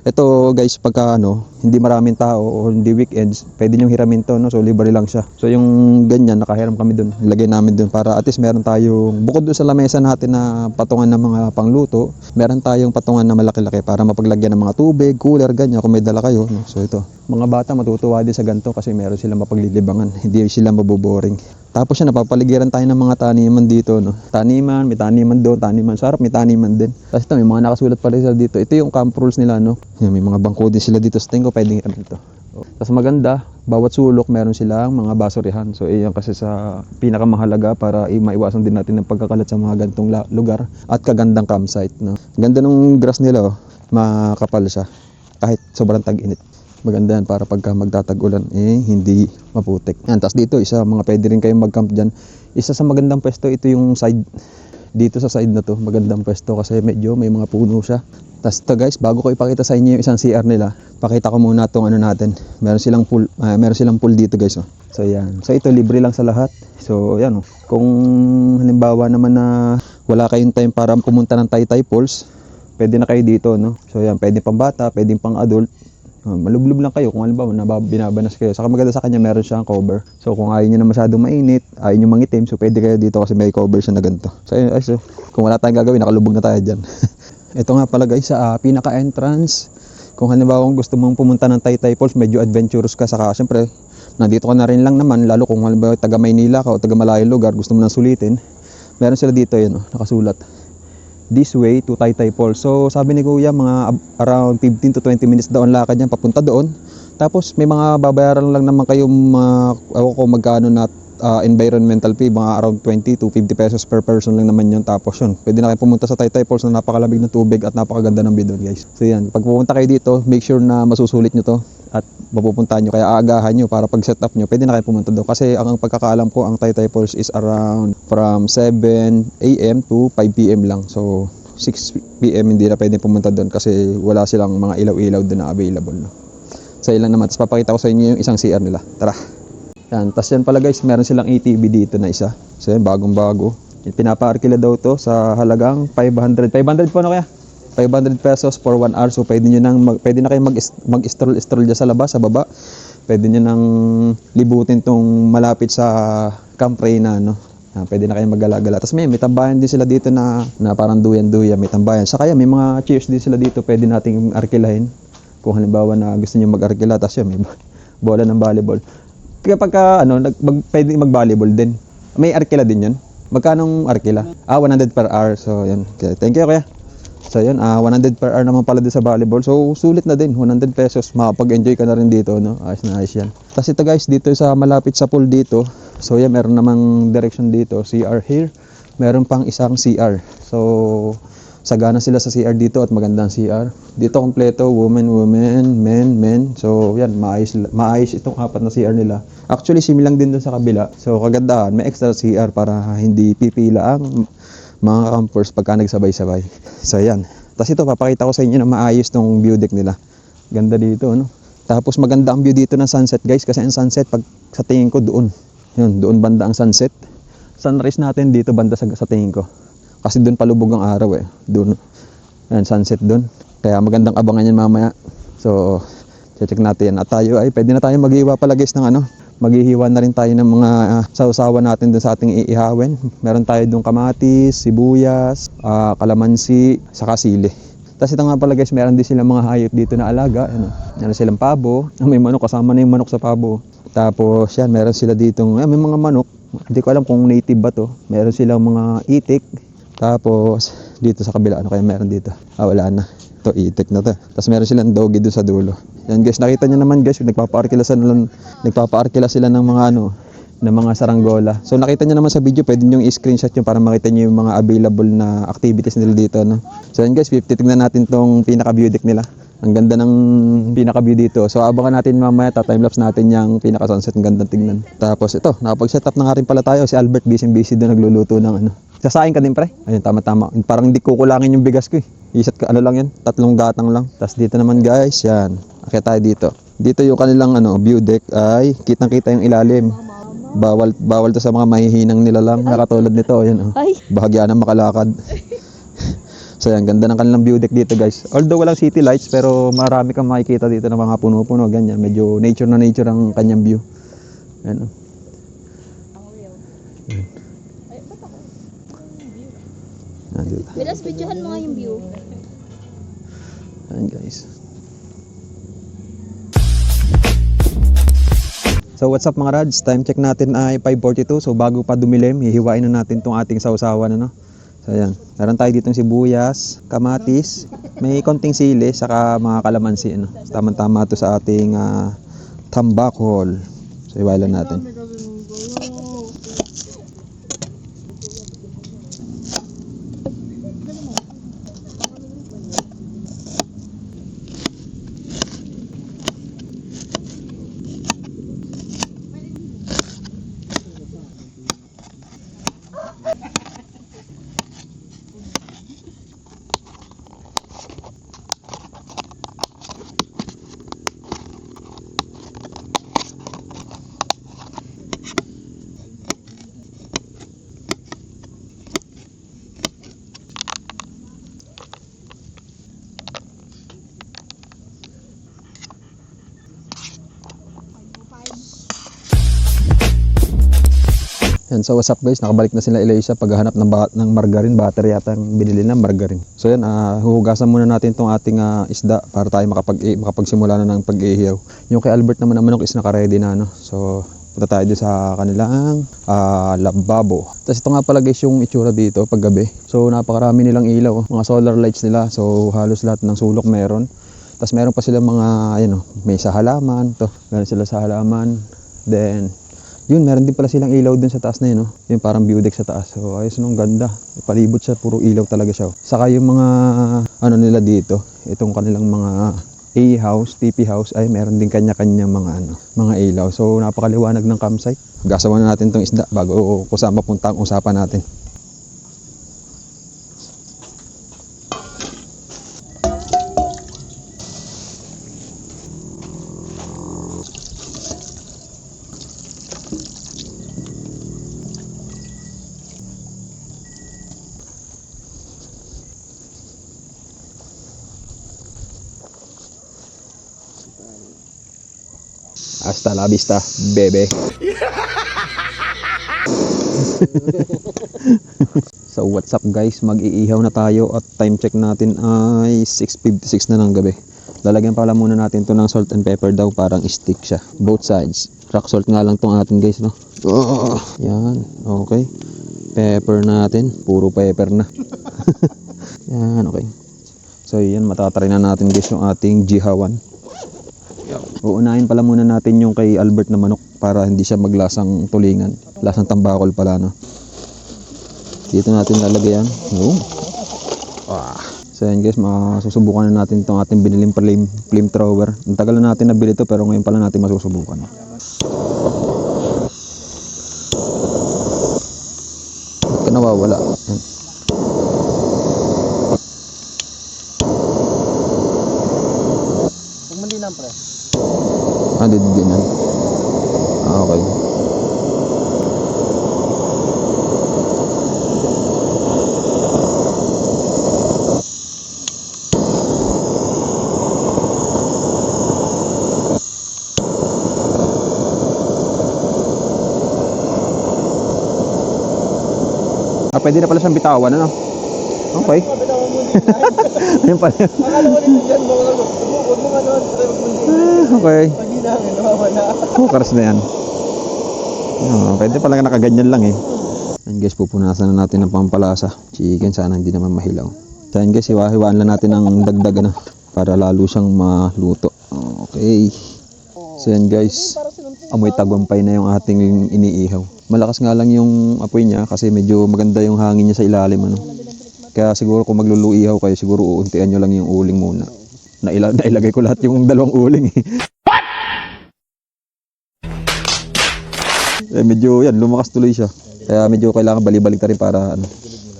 Ito guys, pagka hindi maraming tao o hindi weekends, pwede nyo hiramin to, no? So libre lang siya. So yung ganyan, nakahiram kami dun. Ilagay namin dun para at least meron tayong, bukod dun sa lamesa natin na patungan ng mga pangluto, meron tayong patungan na malaki-laki para mapaglagyan ng mga tubig, cooler, ganyan kung may dala kayo, no? So ito, mga bata matutuwa din sa ganito kasi meron silang mapaglilibangan, hindi sila maboboring. Tapos yan, napapaligiran tayo ng mga taniman dito, no? Taniman, may taniman doon, taniman sa harap, may taniman din. Tapos ito, may mga nakasulat pala sila dito. Ito yung camp rules nila, no? Yan, may mga bangko din sila dito sa tingko, pwedeng hiramin ito. Tapos maganda, bawat sulok meron silang mga basurihan. So iyan kasi sa pinakamahalaga para maiwasan din natin ng pagkakalat sa mga gantong lugar at kagandang campsite, no? Ganda ng grass nila, oh. Makapal siya kahit sobrang tag-init. Maganda yan para pagka magtatag-ulan hindi maputik. Yan, tapos dito isa mga pwede rin kayong mag-camp dyan. Isa sa magandang pwesto, ito yung side. Dito sa side na to, magandang pwesto kasi medyo may mga puno siya. Tapos ito guys, bago ko ipakita sa inyo yung isang CR nila, pakita ko muna itong natin. Meron silang pool dito guys. Oh. So yan. So ito libre lang sa lahat. So yan. Oh. Kung halimbawa naman na wala kayong time para pumunta ng Taytay Falls, pwede na kayo dito, no? So yan, pwede pang bata, pwede pang adult. Malublob lang kayo kung halimbawa binabanas kayo. Saka maganda sa kanya meron siyang cover. So kung ayaw nyo na masyadong mainit, ayaw nyo mangitim, so pwede kayo dito kasi may cover siya na ganito. So, so kung wala tayong gagawin, nakalubog na tayo dyan. Ito nga pala guys, sa pinaka-entrance. Kung halimbawa gusto mong pumunta ng Taytay Falls, medyo adventurous ka. Saka siyempre, nandito ka na rin lang naman, lalo kung halimbawa taga Maynila ka o taga malayong lugar, gusto mo nang sulitin. Meron sila dito, yan, nakasulat. This way to Taytay Falls. So sabi ni Kuya, mga around 15 to 20 minutes daw ang lakad yan papunta doon. Tapos may mga babayaran lang naman kayong kung magkano na environmental fee, mga around 20 to 50 pesos per person lang naman yun. Tapos yun, pwede na kayo pumunta sa Taytay Falls na napakalamig ng tubig at napakaganda ng view doon guys. So yan, pag pupunta kayo dito, make sure na masusulit nyo to at mapupuntahan nyo, kaya aagahan nyo para pag set up nyo, pwede na kayo pumunta doon. Kasi ang pagkakaalam ko, ang Taytay Falls is around from 7 AM to 5 PM lang. So 6 PM hindi na pwede pumunta doon kasi wala silang mga ilaw-ilaw doon na available, no? So ilan naman, tapos papakita ko sa inyo yung isang CR nila. Tara. Yan, tapos yan pala guys, meron silang ATV dito na isa. So yan, bagong-bago. Pinapaarkila daw to sa halagang 500 po na kaya? 500 pesos for 1 hour. So pwede na kayo mag-stroll dyan sa labas, sa baba. Pwede nyo nang libutin tong malapit sa Camp Reyna, no? Pwede na kayo maggala-gala. Tapos may tambayan din sila dito na parang duyan-duyan, may tambayan. Saka yan, may mga chairs din sila dito, pwede nating arkilahin. Kung halimbawa na gusto nyo mag-arkila, tapos yan, may bola ng volleyball. Kapag pwede mag-volleyball din. May arkila din yun. Magkanong arkila? 100 per hour. So yan. Okay. Thank you kuya. So yan, 100 per hour naman pala din sa volleyball. So sulit na din, 100 pesos. Makapag-enjoy ka na rin dito, no? Ayos na ayos yan. Tapos ito guys, dito sa malapit sa pool dito. So yan, meron namang direction dito. CR here. Meron pang isang CR. So sagana sila sa CR dito at magandang CR. Dito kompleto, women, men. So yan, maayos itong apat na CR nila. Actually, similar lang din doon sa kabila. So kagandahan, may extra CR para hindi pipila ang mga campers pagka nagsabay-sabay. So yan. Tapos ito, papakita ko sa inyo na maayos tong view deck nila. Ganda dito, no? Tapos maganda ang view dito ng sunset guys. Kasi ang sunset, pag sa tingin ko doon. Yun, doon banda ang sunset. Sunrise natin dito banda sa tingin ko. Kasi doon palubog ang araw eh. Doon. Ayan, sunset doon. Kaya magandang abangan yan mamaya. So, check natin yan. At tayo ay pwede na tayo maghiwa pala guys ng maghihiwa na rin tayo ng mga sausawan natin doon sa ating iihawin. Meron tayo doon kamatis, sibuyas, kalamansi, saka sili. Tapos ito nga pala guys, meron din silang mga hayop dito na alaga. Meron silang pabo. May manok, kasama na yung manok sa pabo. Tapos yan, meron sila dito. May mga manok. Hindi ko alam kung native ba to. Meron silang mga itik. Tapos dito sa kabila, ano kaya meron dito? Wala na. Ito, itik na to. Tapos meron silang doggy doon sa dulo. Yan guys, nakita nyo naman guys, nagpapaarkila sila ng mga ng mga saranggola. So nakita nyo naman sa video, pwede nyo i-screenshot nyo para makita nyo yung mga available na activities nila dito, no? So yun guys, titignan natin tong pinaka-view deck nila. Ang ganda ng pinaka-view dito. So abangan natin mamaya, timelapse natin yung pinaka-sunset. Ang ganda tignan. Tapos ito, nakapag-set up na nga rin pala tayo. Si Albert busy doon nagluluto ng ano. Sasain ka din pre? Ayun, tama-tama. Parang hindi kukulangin yung bigas ko eh. Isat ka, ano lang yan, 3 gatang lang. Tapos dito naman guys, yan. Akit tayo dito. Dito yung kanilang view deck ay kitang-kita yung ilalim. Bawal to sa mga mahihinang nilalang na katulad nito. Ayan, bahagya na makalakad. So yan, ganda ng kanilang view deck dito guys. Although walang city lights, pero marami kang makikita dito ng mga puno-puno, ganyan. Medyo nature na nature ang kanyang view. Ayan. Bilas, videohan mo nga yung view. Ayan guys. So what's up mga Rads? Time check natin ay 5:42. So bago pa dumilim, hihiwain na natin tong ating sausawan, ano? So ayan. Meron tayo ditong sibuyas, kamatis, may konting sili, saka mga kalamansi, ano? Tama-tama to sa ating tambakol. So hiwain lang natin. Yan, so what's up guys, nakabalik na sila Elisha paghahanap ng margarine, battery yata ang binili na margarine. So yan, huhugasan muna natin tong ating isda para tayo makapagsimula na ng pag-ihiyaw. Yung kay Albert naman ang manok is naka-ready na, no? So punta tayo dito sa kanilang lababo. Tapos ito nga pala guys yung itsura dito pag gabi. So napakarami nilang ilaw, mga solar lights nila. So halos lahat ng sulok meron. Tapos meron pa sila mga, may sa halaman. To, meron sila sa halaman. Then yun, meron din pala silang ilaw dun sa taas na yun, no? Yung parang view deck sa taas. So ayos nung ganda. Palibot siya, puro ilaw talaga siya. Saka yung mga nila dito, itong kanilang mga A-house, TP house, ay meron din kanya-kanya mga ilaw. So napakaliwanag ng campsite. Gasawan na natin tong isda bago kusama punta ang usapan natin. Hasta la vista, bebe. So what's up guys, mag-iihaw na tayo at time check natin ay 6:56 na ng gabi. Lalagyan pala muna natin to ng salt and pepper daw, parang stick siya. Both sides. Rock salt nga lang tong atin guys, no? Oh, yan, okay. Pepper natin, puro pepper na. Yan, okay. So yan, matatry na natin guys yung ating jihawan. Uunahin pala muna natin yung kay Albert na manok para hindi siya maglasang tulingan. Lasang tambakol pala, no? Dito natin lalagyan. So yan guys, masusubukan na natin itong ating biniling flamethrower. Ang tagal na natin nabili ito pero ngayon pala natin masusubukan. Ito nawawala. Yan. Dito din yan. Okay. Pwede na pala siyang bitawan, ano? Okay. Ayun pala. Akala ko rin dyan, huwag mo nga noon. Okay. Pag hinangin, nawawala. Hookers na yan. Pwede pala nakaganyan lang eh. And guys, pupunasan na natin ng pampalasa. Chicken, sana hindi naman mahilaw. So yan guys, hiwa-hiwaan lang natin ang dagdag para lalo siyang maluto. Okay. So yan guys. amoy tagumpay na yung ating iniihaw. Malakas nga lang yung apoy niya kasi medyo maganda yung hangin niya sa ilalim ano. Kaya siguro kung magluluihaw kayo siguro uuntian nyo lang yung uling muna. Nailagay ko lahat yung dalawang uling eh. Medyo yan lumakas tuloy siya. Kaya medyo kailangan bali-balik ta rin para ano,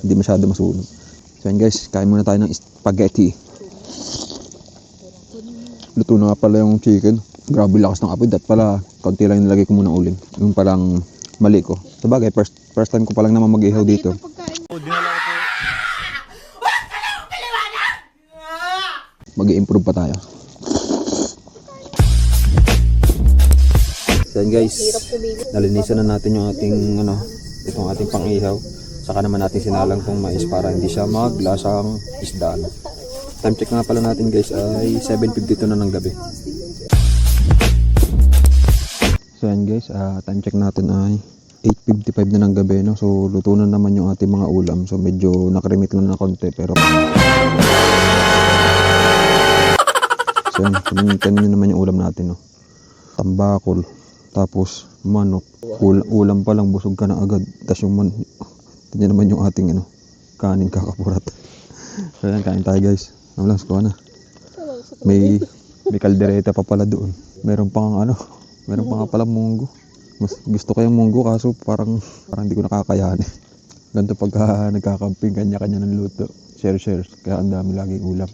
hindi masyado masunog. So yan guys, kain muna tayo ng spaghetti. Luto na nga pala yung chicken. Grabe lakas ng apoy. Dat pala, kaunti lang nilagay ko muna uling. Yung parang mali ko. Sabagay, first time ko pa lang naman mag-ihaw dito. Mag-i-improve pa tayo. So yan guys, nalinisan na natin yung ating itong ating pang-ihaw. Saka naman natin sinalang tong mais para hindi siya maglasang isda. Time check nga pala natin guys ay 7:52 na ng gabi. So yan guys, time check natin ay 8:55 na ng gabi no. So luto na naman yung ating mga ulam. So medyo nakrimit lang na konti pero so yan, kanina naman yung ulam natin no. Tambakol, tapos manok, ulam pa lang busog ka na agad. Tapos yung ito naman yung ating kanin kakapurat. So yan, kain tayo guys. Ambulance ko na. May kaldereta pa pala doon. Meron pang meron pa nga pala munggo. Mas gusto ko yung munggo kaso parang hindi ko nakakayanin. Ganito pagka nagkakamping kanya-kanya ng luto. Share. Kaya ang dami laging ulam.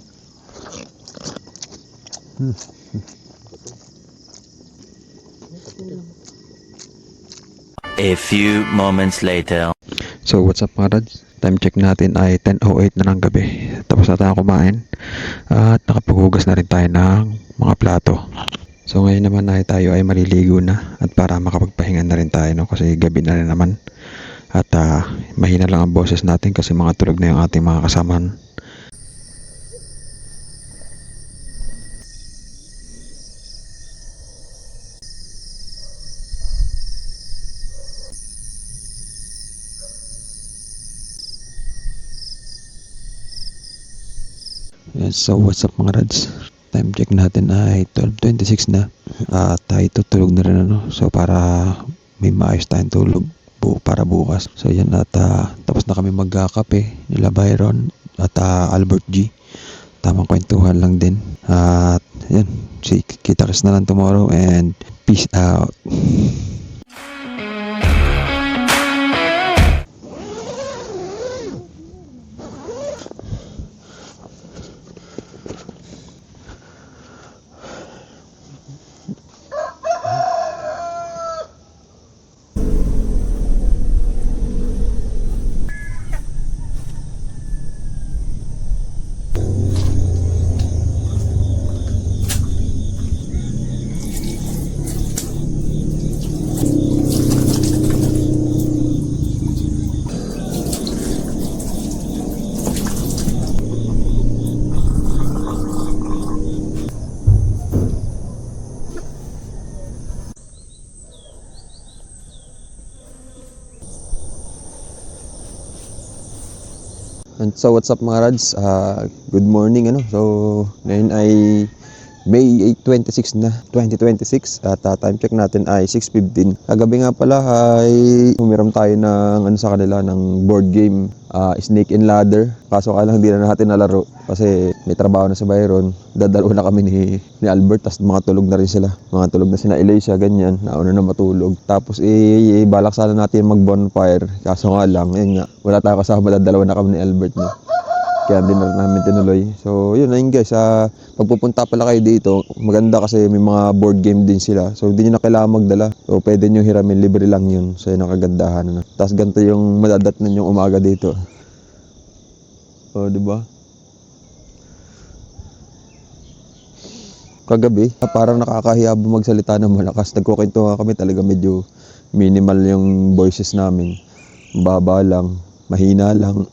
A few moments later. So what's up mga rads? Time check natin ay 10:08 na ng gabi. Tapos na tayo kumain. At nakapaghugas na rin tayo ng mga plato. So ngayon naman ay tayo ay maliligo na. At para makapagpahinga na rin tayo no? Kasi gabi na rin naman. At mahina lang ang boses natin kasi mga tulog na yung ating mga kasamahan. So what's up mga rads? Time check natin ay 12:26 na. Tayo tutulog na rin So para may maayos tayong tulog para bukas. So yan at tapos na kami magkakape nila Byron at Albert G. Tamang kwentuhan lang din. At yan, kita-kits na lang tomorrow and peace out. And so what's up mga rads? Good morning So ngayon ay May 26 na 2026 at time check natin ay 6:15. Kagabi nga pala ay umiram tayo ng sa kanila ng board game, Snake and Ladder. Kaso kaya lang hindi na natin nalaro kasi may trabaho na sa Byron. Dadalo na kami ni Albert, tas mga tulog na rin sila. Mga tulog na sila Elisha, ganyan. Nauna na matulog. Tapos balak sana natin mag bonfire. Kaso nga lang, yun nga, wala tayo kasama, dadalawa na kami ni Albert no. Kaya hindi na namin tinuloy. So yun na yun guys, pagpupunta pala kayo dito, maganda kasi may mga board game din sila. So hindi nyo na kailangan magdala. So pwede nyo hiramin, libre lang yun. So yun ang kagandahan. Tapos ganito yung madadatnan yung umaga dito. O diba? Kagabi, parang nakakahiya magsalita ng malakas. Nagkukwento nga kami, talaga medyo minimal yung voices namin. Baba lang, mahina lang.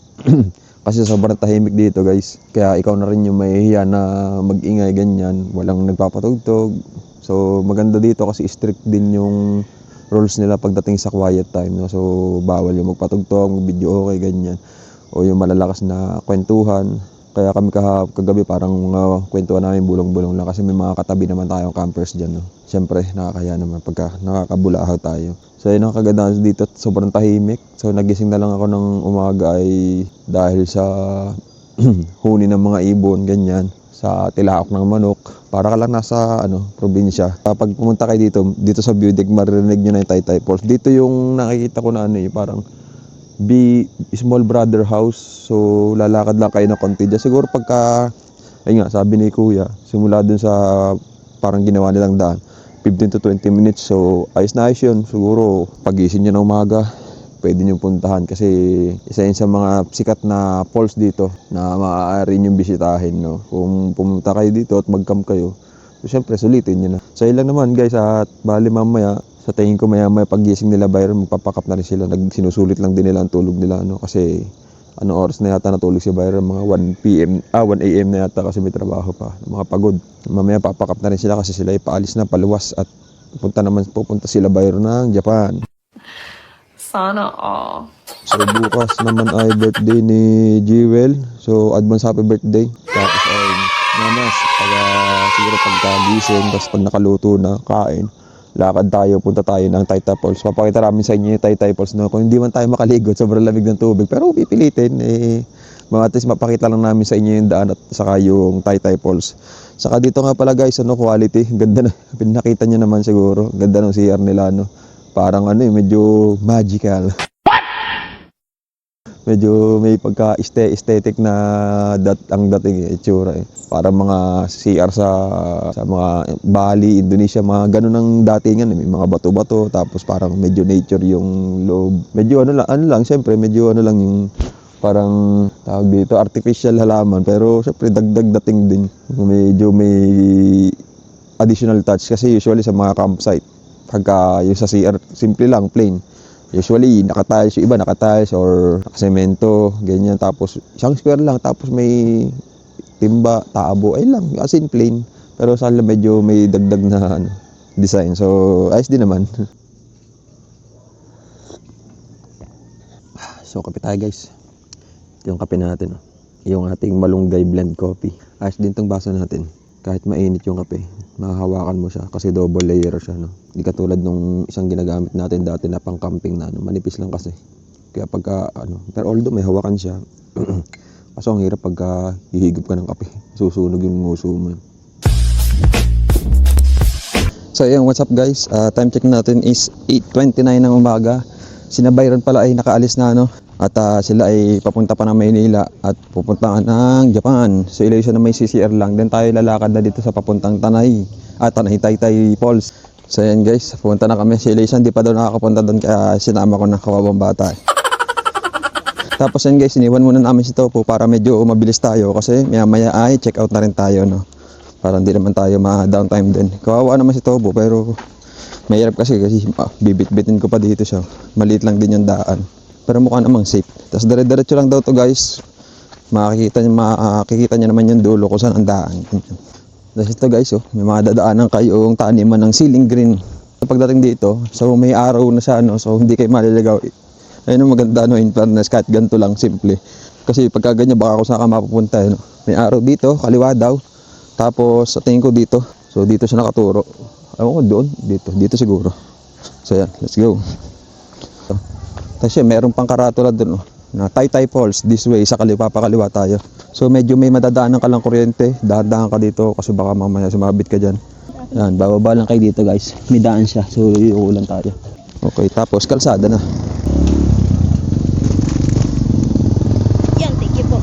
Kasi sobrang tahimik dito guys. Kaya ikaw na rin yung mahihiya na mag-ingay ganyan. Walang nagpapatugtog. So maganda dito kasi strict din yung rules nila pagdating sa quiet time. No? So bawal yung magpatugtog, video okay ganyan. O yung malalakas na kwentuhan. Kaya kami kagabi parang kwentuhan namin bulong-bulong lang kasi may mga katabi naman tayong campers dyan. No? Siyempre, nakakaya naman pagka nakakabulahaw tayo. So yun ang kagandahan dito, sobrang tahimik. So nagising na lang ako ng umaga ay dahil sa huni ng mga ibon, ganyan. Sa tilaok ng manok. Para ka lang nasa probinsya. Kapag pumunta kayo dito sa view deck, maririnig nyo na yung Taytay Falls. Dito yung nakikita ko na parang small brother house. So lalakad lang kayo na konti dyan. Siguro pagka, ayun nga, sabi ni Kuya, simula dun sa parang ginawa nilang daan, 15 to 20 minutes. So ayos na ayos yun. Siguro pagising nyo ng umaga, pwede nyo puntahan kasi isa yun sa mga sikat na falls dito na maaari nyo bisitahin. No? Kung pumunta kayo dito at mag-camp kayo, so syempre sulitin nyo na. So yun lang naman guys, at bali mamaya, sa tingin ko maya pagising nila Byron, magpapakap na rin sila. Sinusulit lang din nila ang tulog nila. Kasi oras na yata natulog si Byron, mga 1 AM na yata kasi may trabaho pa, mga pagod. Mamaya papakap na rin sila kasi sila ipaalis na paluwas at pupunta sila Byron ng Japan. Sana all. So bukas naman ay birthday ni Jewel. So advance happy birthday. Tapos ay namas siguro pagkagising, tapos pag nakaluto na, kain, lakad tayo, punta tayo ng Taytay Falls. Papakita namin sa inyo yung Taytay Falls. No? Kung hindi man tayo makaligo, sobrang lamig ng tubig. Pero pipilitin, mga at least mapakita lang namin sa inyo yung daan at saka yung Taytay Falls. Saka dito nga pala guys, quality. Ganda na, pinakita nyo naman siguro. Ganda ng CR nila, no? Parang medyo magical. Medyo may pagka-aesthetic na ang dating itsura Parang mga CR sa mga Bali, Indonesia, mga ganun ang datingan. May mga bato-bato, tapos parang medyo nature yung loob. Medyo ano lang, siyempre medyo lang yung parang tawag dito, artificial halaman. Pero siyempre dagdag dating din. Medyo may additional touch kasi usually sa mga campsite, pagka yung sa CR, simple lang, plain. Usually, nakatiles, yung iba nakatiles or nakasemento, ganyan. Tapos, isang square lang, tapos may timba, tabo, ay lang, as in plain. Pero sa medyo may dagdag na design. So, ayos din naman. So, kape tayo guys. Ito yung kape natin. Yung ating malunggay blend coffee. Ayos din tong baso natin. Kahit mainit yung kape, mahahawakan mo siya kasi double layer siya, no? Hindi katulad nung isang ginagamit natin dati na pang camping na manipis lang kasi. Kaya pagka pero although may hawakan siya, kaso ang hirap pagka hihigop ka ng kape, susunog yung nguso mo. So ayun, what's up guys? Time check natin is 8:29 ng umaga. Sina Byron pala ay nakaalis na at sila ay papunta pa ng Maynila at pupunta ng Japan. So ilaysa na may CCR lang. Then tayo lalakad na dito sa papuntang Tanay Taytay Falls. So ayan guys, pupunta na kami. Si Ilaysa hindi pa daw nakakapunta doon kaya sinama ko na kawawang bata. Tapos yan guys, iniwan muna namin si Topo para medyo mabilis tayo kasi maya ay check out na rin tayo, no? Para hindi naman tayo ma-downtime din. Kawawa naman si Topo pero mahirap kasi bibit-bitin ko pa dito siya. Maliit lang din yung daan. Pero mukha namang safe. Tapos dire-diretso lang daw to guys. Makikita niyo naman yung dulo kung saan ang daan. Tapos ito guys, may mga dadaanan kayong taniman ng siling green. Pagdating dito, so may araw na siya, so hindi kayo maliligaw. Ayun ang maganda, in fairness, kahit ganito lang, simple. Kasi pagka ganyan, baka kung saan ka mapupunta. May araw dito, kaliwa daw. Tapos sa tingin ko dito, so dito siya nakaturo. Ewan ko doon, dito siguro. So yan, let's go. Kasi meron pang karatula doon na Taytay Falls this way, sa papakaliwa tayo. So medyo may madadaanan ka lang kuryente, dahan-dahan ka dito kasi baka mamaya sumabit ka dyan. Yan, bababa lang kayo dito guys, may daan siya, so iuulan tayo. Okay, tapos kalsada na. Yan, thank you po.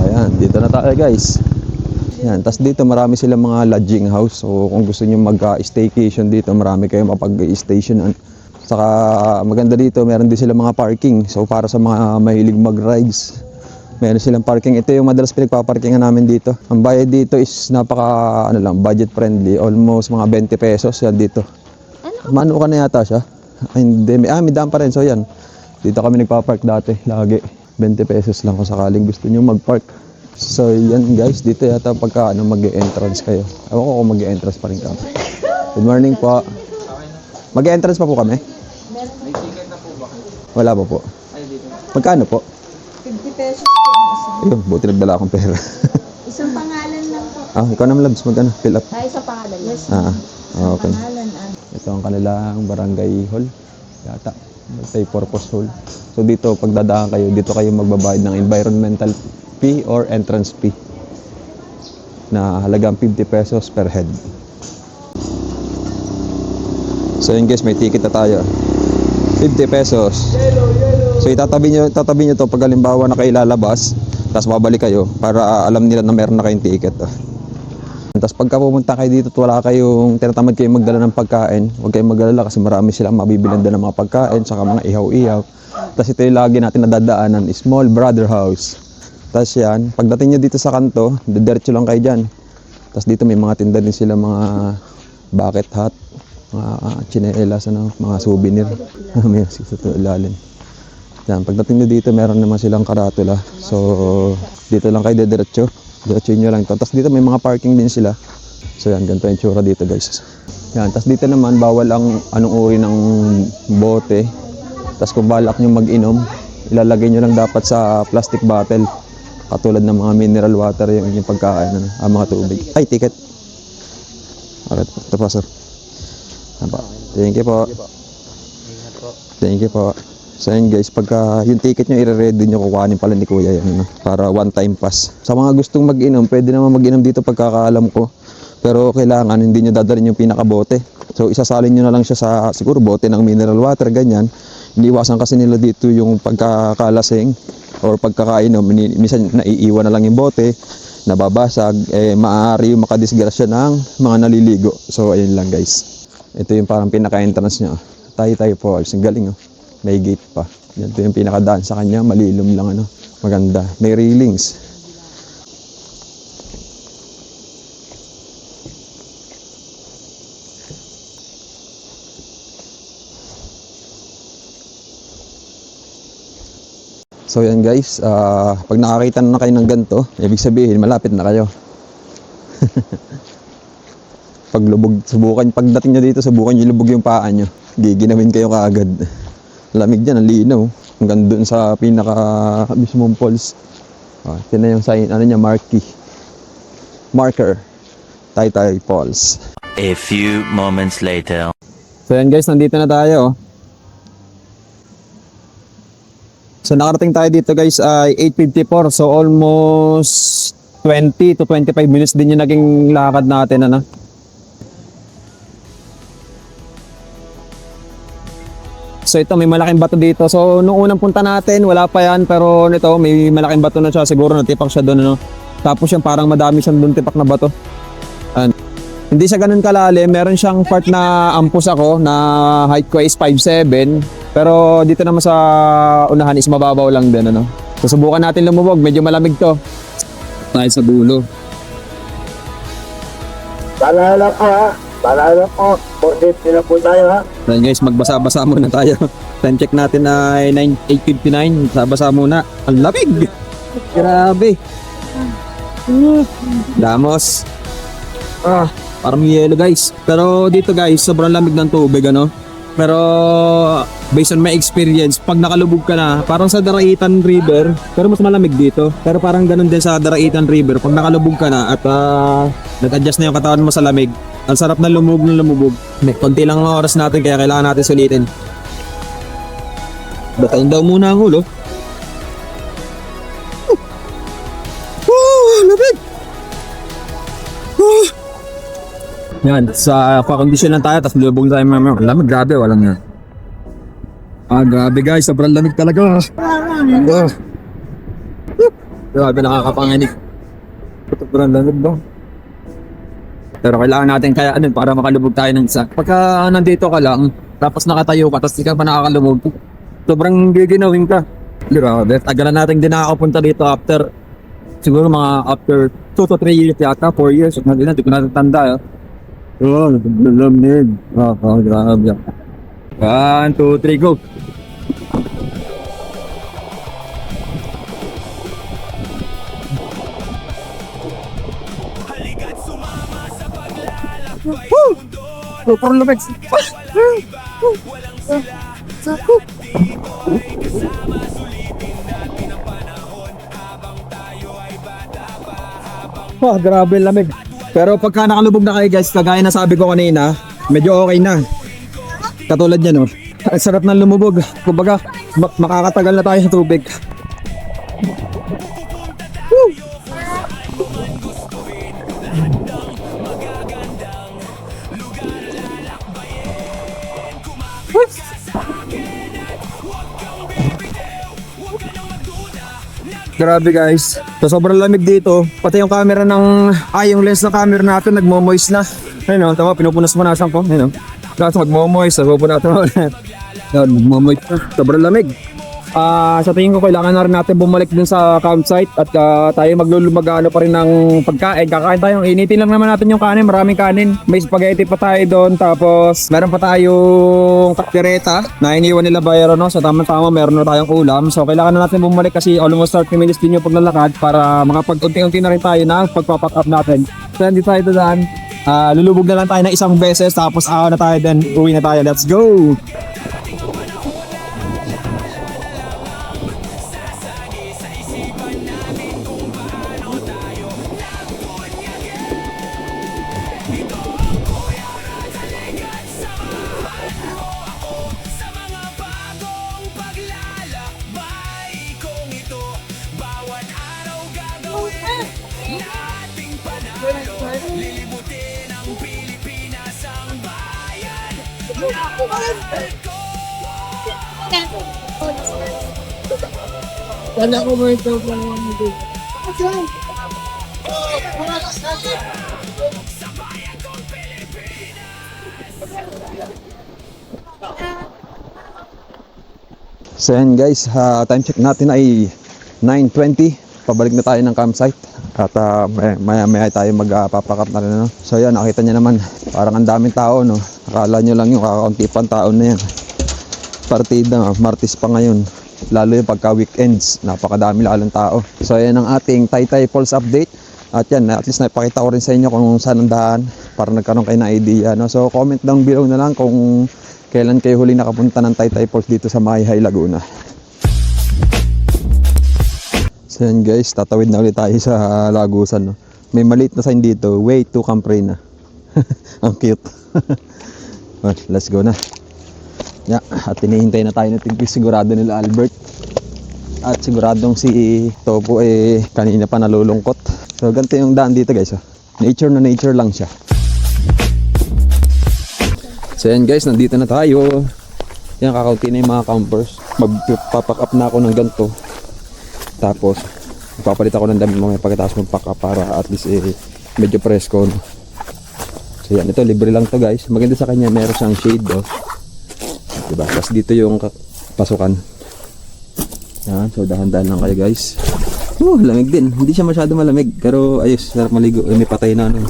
Ayan, dito na tayo guys. Yan, tas dito marami silang mga lodging house. So kung gusto niyo mag-staycation dito, marami kayong mapag-stationan. Saka maganda dito, meron din silang mga parking. So para sa mga mahilig mag-rides, meron silang parking. Ito yung madalas pinagpaparkingan namin dito. Ang bayad dito is napaka budget friendly. Almost mga 20 pesos yan dito. Mano ka na yata siya? Ay, hindi, may daan pa rin. So yan, dito kami nagpapark dati, lagi. 20 pesos lang kung sakaling gusto nyo mag-park. So yan guys, dito yata pagka mag-e-entrance kayo. Ewan ko kung mag-e-entrance pa rin kami. Good morning po. Mag-e-entrance pa po kami? Wala pa po. Magkano po? 50 pesos po ang isa. Ayun, buti nagdala akong pera. Isang pangalan lang po. Ikaw naman labs, mag ano, fill up. Tayo sa pangalan. Yes. Okay. Pangalan. Ito ang kanilang barangay hall. Yata. Multi-purpose hall. So dito, pag dadaan kayo, dito kayo magbabayad ng environmental fee or entrance fee na halagang 50 pesos per head. So yun guys, may ticket na tayo. 50 pesos. So itatabi nyo to pag halimbawa na kayo lalabas, tapos babalik kayo para alam nila na meron na kayong ticket. Tapos pagka pumunta kayo dito at wala kayong tinatamad kayo magdala ng pagkain, huwag kayong mag-alala kasi marami silang mabibilan doon ng mga pagkain, saka mga ihaw-ihaw. Tapos ito yung lagi natin nadadaanan, Small Brother House. Tapos yan, pagdating nyo dito sa kanto, diretso lang kayo dyan. Tapos dito may mga tinda din sila, mga bucket hat, mga chinelas, mga souvenir. May sa ilalim. Yan, pagdating nyo dito, meron naman silang karatula. So, dito lang kayo diretso. Diretso nyo lang ito. Tapos dito may mga parking din sila. So yan, ganito yung tsura dito guys. Yan, tapos dito naman, bawal ang anong uri ng bote. Tapos kung balak nyo mag-inom, ilalagay nyo lang dapat sa plastic bottle. Katulad ng mga mineral water, yung pagkain, mga tubig. Ay, ticket. Alright, ito po sir. Thank you po. Thank you po. So yun guys, pagka yung ticket nyo i-ready nyo, kukuhanin pala ni kuya yan, para one time pass. Sa mga gustong mag-inom, pwede naman mag-inom dito pagkakaalam ko. Pero kailangan hindi nyo dadalhin yung pinakabote. So isasalin nyo na lang siya sa siguro bote ng mineral water, ganyan. Iniiwasan kasi nila dito yung pagkakalasing or pagkakainom. Minsan naiiwan na lang yung bote, nababasag, maaari yung makadisgrasya ng mga naliligo. So ayun lang guys. Ito yung parang pinaka-entrance nyo. Tayo Falls, ang galing May gate pa. Ito yung pinakadaan sa kanya, malilom lang maganda. May railings. So yan guys, pag nakakita na kayo ng ganito, ibig sabihin malapit na kayo. Pagdating nyo dito, subukan nyo lubog yung paa nyo. Giginawin kayo kaagad. Lamig dyan, ang linaw. Hanggang doon sa pinaka mismong falls. Ito na yung sign, marker. Taytay Falls. A few moments later. So yan guys, nandito na tayo. So nakarating tayo dito guys ay 8:54. So almost 20 to 25 minutes din yung naging lakad natin So ito may malaking bato dito. So nung unang punta natin wala pa yan, pero nito may malaking bato na siya, siguro natipak siya doon Tapos yung parang madami siyang doon tipak na bato. Hindi siya ganun kalalim, meron siyang part na ampus ako na height ko is 5'7", pero dito naman sa unahan is mababaw lang din So subukan natin lumubog, medyo malamig to. Tayo sa dulo. Paalala ko, 450 na po tayo ha. Then guys, magbasa-basa muna tayo. Time check natin ay 8:59. Basa muna. Ang lamig! Grabe! Damos. Parang yelo guys. Pero dito guys, sobrang lamig ng tubig Pero based on my experience, pag nakalubog ka na, parang sa Daraitan River, pero mas malamig dito. Pero parang ganun din sa Daraitan River, pag nakalubog ka na at nag-adjust na yung katawan mo sa lamig, ang sarap na lumubog. May konti lang ang oras natin, kaya kailangan natin sulitin. Batayin daw muna ang ulo. Lamig! Yan, sa kondisyon lang tayo, tapos lubog tayo mamaya. Lamig, grabe, walang yan. Grabe guys, sobrang lamig talaga. Grabe, nakakapanginig. Sobrang lamig ba? Pero kailangan natin kaya para makalubog tayo ng isa. Pagka nandito ka lang, tapos nakatayo ka, tapos di ka pa nakakalubog, sobrang giginawin ka. Grabe, tagalan natin din nakakapunta dito after, siguro mga after 2 to 3 years yata, 4 years. Hindi ko natatanda. Lamig. Grabe. 1, 2, 3, go! Parang lamig. Oh, grabe lamig. Pero pagka nakalubog na kayo guys, kagaya na sabi ko kanina, medyo okay na. Katulad niya no. Ang sarap ng lumubog. Kumbaga, makakatagal na tayo sa tubig. Woo! Grabe guys. So sobrang lamig dito. Pati yung camera yung lens ng camera natin nagmo-moist na. Ayun o, tama, pinupunas-punasan ko. Ayun o. Kaso magmo-moist, pinupunasan ko ulit. Ayun, magmo-moist na. Sobrang lamig. Sa tingin ko kailangan na rin natin bumalik dun sa campsite at tayo maglulumagano pa rin ng pagkain. Kakain tayo. Initin lang naman natin yung kanin. Maraming kanin. May spaghetti pa tayo doon. Tapos meron pa tayong kaktireta na iniwan nila bayro, no? So tama-tama meron na tayong ulam. So kailangan na natin bumalik kasi almost 30 minutes din yung paglalakad para makapag-unti-unti na rin tayo na pagpapack up natin. So hindi tayo doon. Lulubog na lang tayo ng isang beses tapos na tayo then uwi na tayo. Let's go! Wala ko mo ito pa naman dito. So yan guys, time check natin ay 9:20. Pabalik na tayo ng campsite. At maya tayo magpapack up na rin. No? So yan, nakita nyo naman, parang ang daming tao. No? Akala nyo lang yung kakaunti pang tao na yan. Partida, Martes pa ngayon. Lalo yung pagka weekends, napakadami lalong tao. So yan ang ating Taytay Falls update. At yan, at least napakita ko rin sa inyo kung saan ang daan para nagkaroon kayo ng idea. No? So comment down below na lang kung kailan kayo huli nakapunta ng Taytay Falls dito sa Mayhay, Laguna. So yan guys, tatawid na ulit tayo sa Lagusan. No? May maliit na sign dito, way to Camprina. Ang cute. Well, let's go na. Yeah, at hinihintay na tayo natin sigurado nila Albert. At siguradong si Topo kanina pa nalulungkot. So ganito yung daan dito guys. Nature na nature lang siya. So yan guys, nandito na tayo. Yan, kakaunti na yung mga campers. Magpapack up na ako ng ganito. Tapos ipapalit ako ng damit mamaya pagkatapos mag-pack up para at least medyo presko. No? So yan, ito libre lang to guys. Maganda sa kanya, meron siyang shade. Oh. Diba? Tapos dito yung pasukan. Yan, so dahan-dahan lang kayo guys. Lamig din. Hindi siya masyado malamig. Pero ayos, sarap maligo. May patay na ano.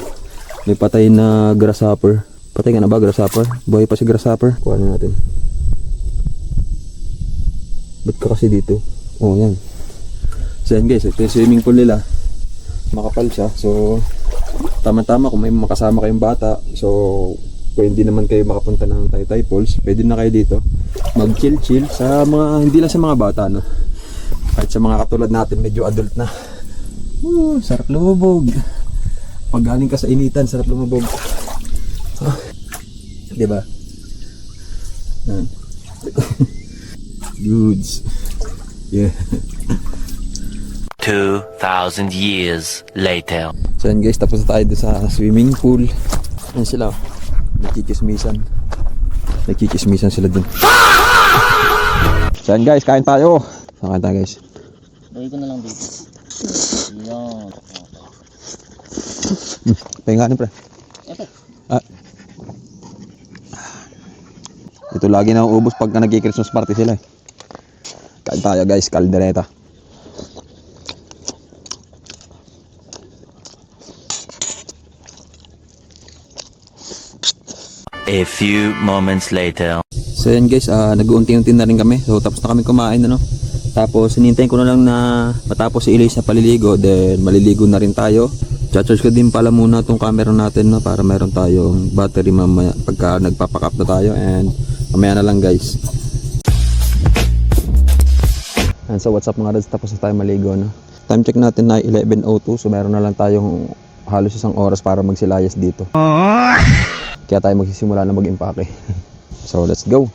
May patay na grasshopper. Patay ka na ba grasshopper? Buhay pa si grasshopper. Kuha na natin. Ba't ka kasi dito? Oh yan. So yan guys, ito yung swimming pool nila. Makapal siya. So tama-tama kung may makasama kayong bata. So kung hindi naman kayo makapunta ng Taytay Falls, pwede na kayo dito mag chill sa mga, hindi lang sa mga bata no? Kahit sa mga katulad natin medyo adult na. Sarap lumubog. Pag galing ka sa initan, sarap lumubog. Diba? Goods. Yeah. 2,000 years later. So yan guys, tapos na tayo sa swimming pool. Yan sila. Nagkikismisan sila dun. So yan guys, kain tayo. So kain tayo guys. Lagay ko na lang dito. Yan. Pahinganin pre. Ito lagi na ubos pagka nagki-Christmas party sila. Kain tayo guys, kaldereta. A few moments later. So yan guys, nag-uunti-unti na rin kami. So tapos na kami kumain ano. Tapos hinintayin ko na lang na matapos si Elise na paliligo. Then maliligo na rin tayo. Charge ko din pala muna itong camera natin no, para meron tayong battery mamaya pagka nagpapack up na tayo. And mamaya na lang guys. And so what's up mga dads, tapos na tayo maligo no. Time check natin na 11:02. So meron na lang tayong halos isang oras para magsilayas dito. Kaya tayo magsisimula na mag-impake. So let's go.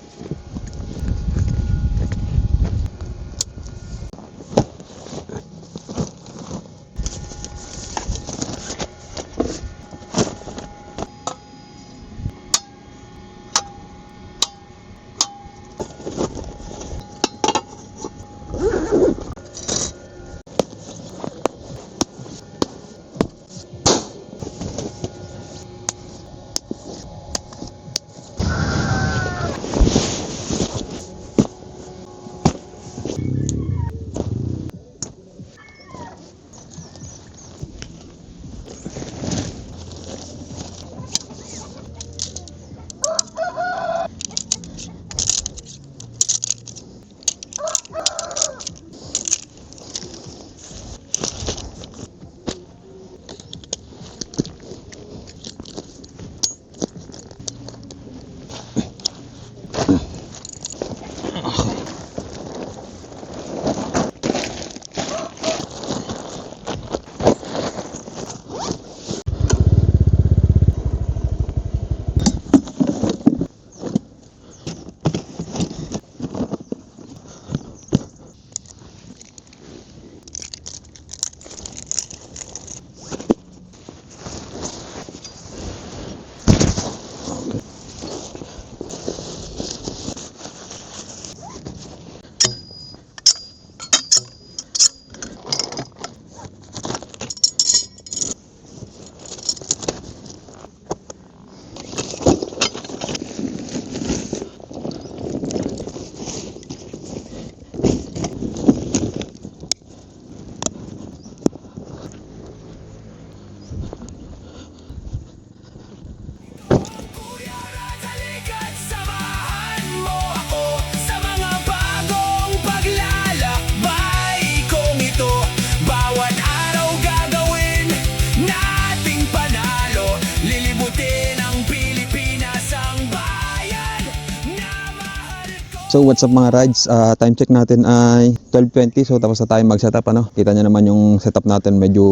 So what's up mga rides, time check natin ay 12:20, so tapos na tayo mag-setup ano. Kita nyo naman yung setup natin, medyo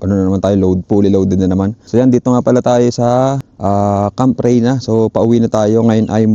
ano na naman tayo, fully loaded na naman. So yan, dito nga pala tayo sa Camp Reyna. So pauwi na tayo, ngayon ay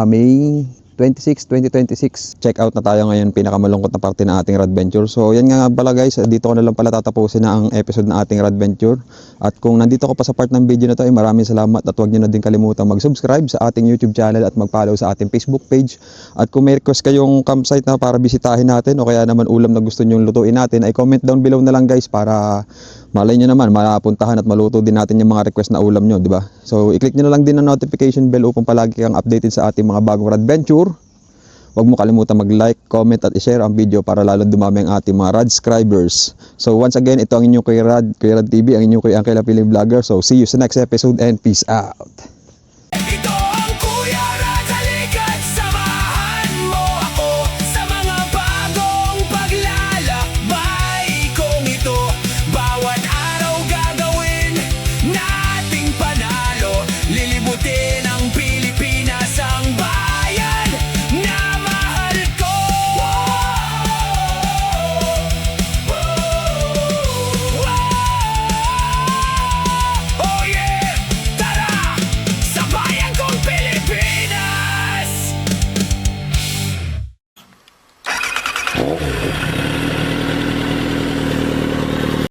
May 26, 2026. Check out na tayo ngayon, pinakamalungkot na parte ng ating Radventure. So yan nga pala guys, dito ko na lang pala tatapusin na ang episode ng ating Radventure. At kung nandito ko pa sa part ng video na to, ay maraming salamat at huwag nyo na din kalimutan mag-subscribe sa ating YouTube channel at mag-follow sa ating Facebook page. At kung may request kayong campsite na para bisitahin natin o kaya naman ulam na gusto nyo lutuin natin, ay comment down below na lang guys para malay nyo naman, mapuntahan at maluto din natin yung mga request na ulam nyo, di ba? So, i-click nyo na lang din ang notification bell upang palagi kang updated sa ating mga bagong adventure. Huwag mo kalimutan mag-like, comment at i-share ang video para lalo dumami ang ating mga Radscribers. So, once again, ito ang inyong Kuya Rad TV, ang inyong Kuya Angela Piling Vlogger. So, see you sa next episode and peace out!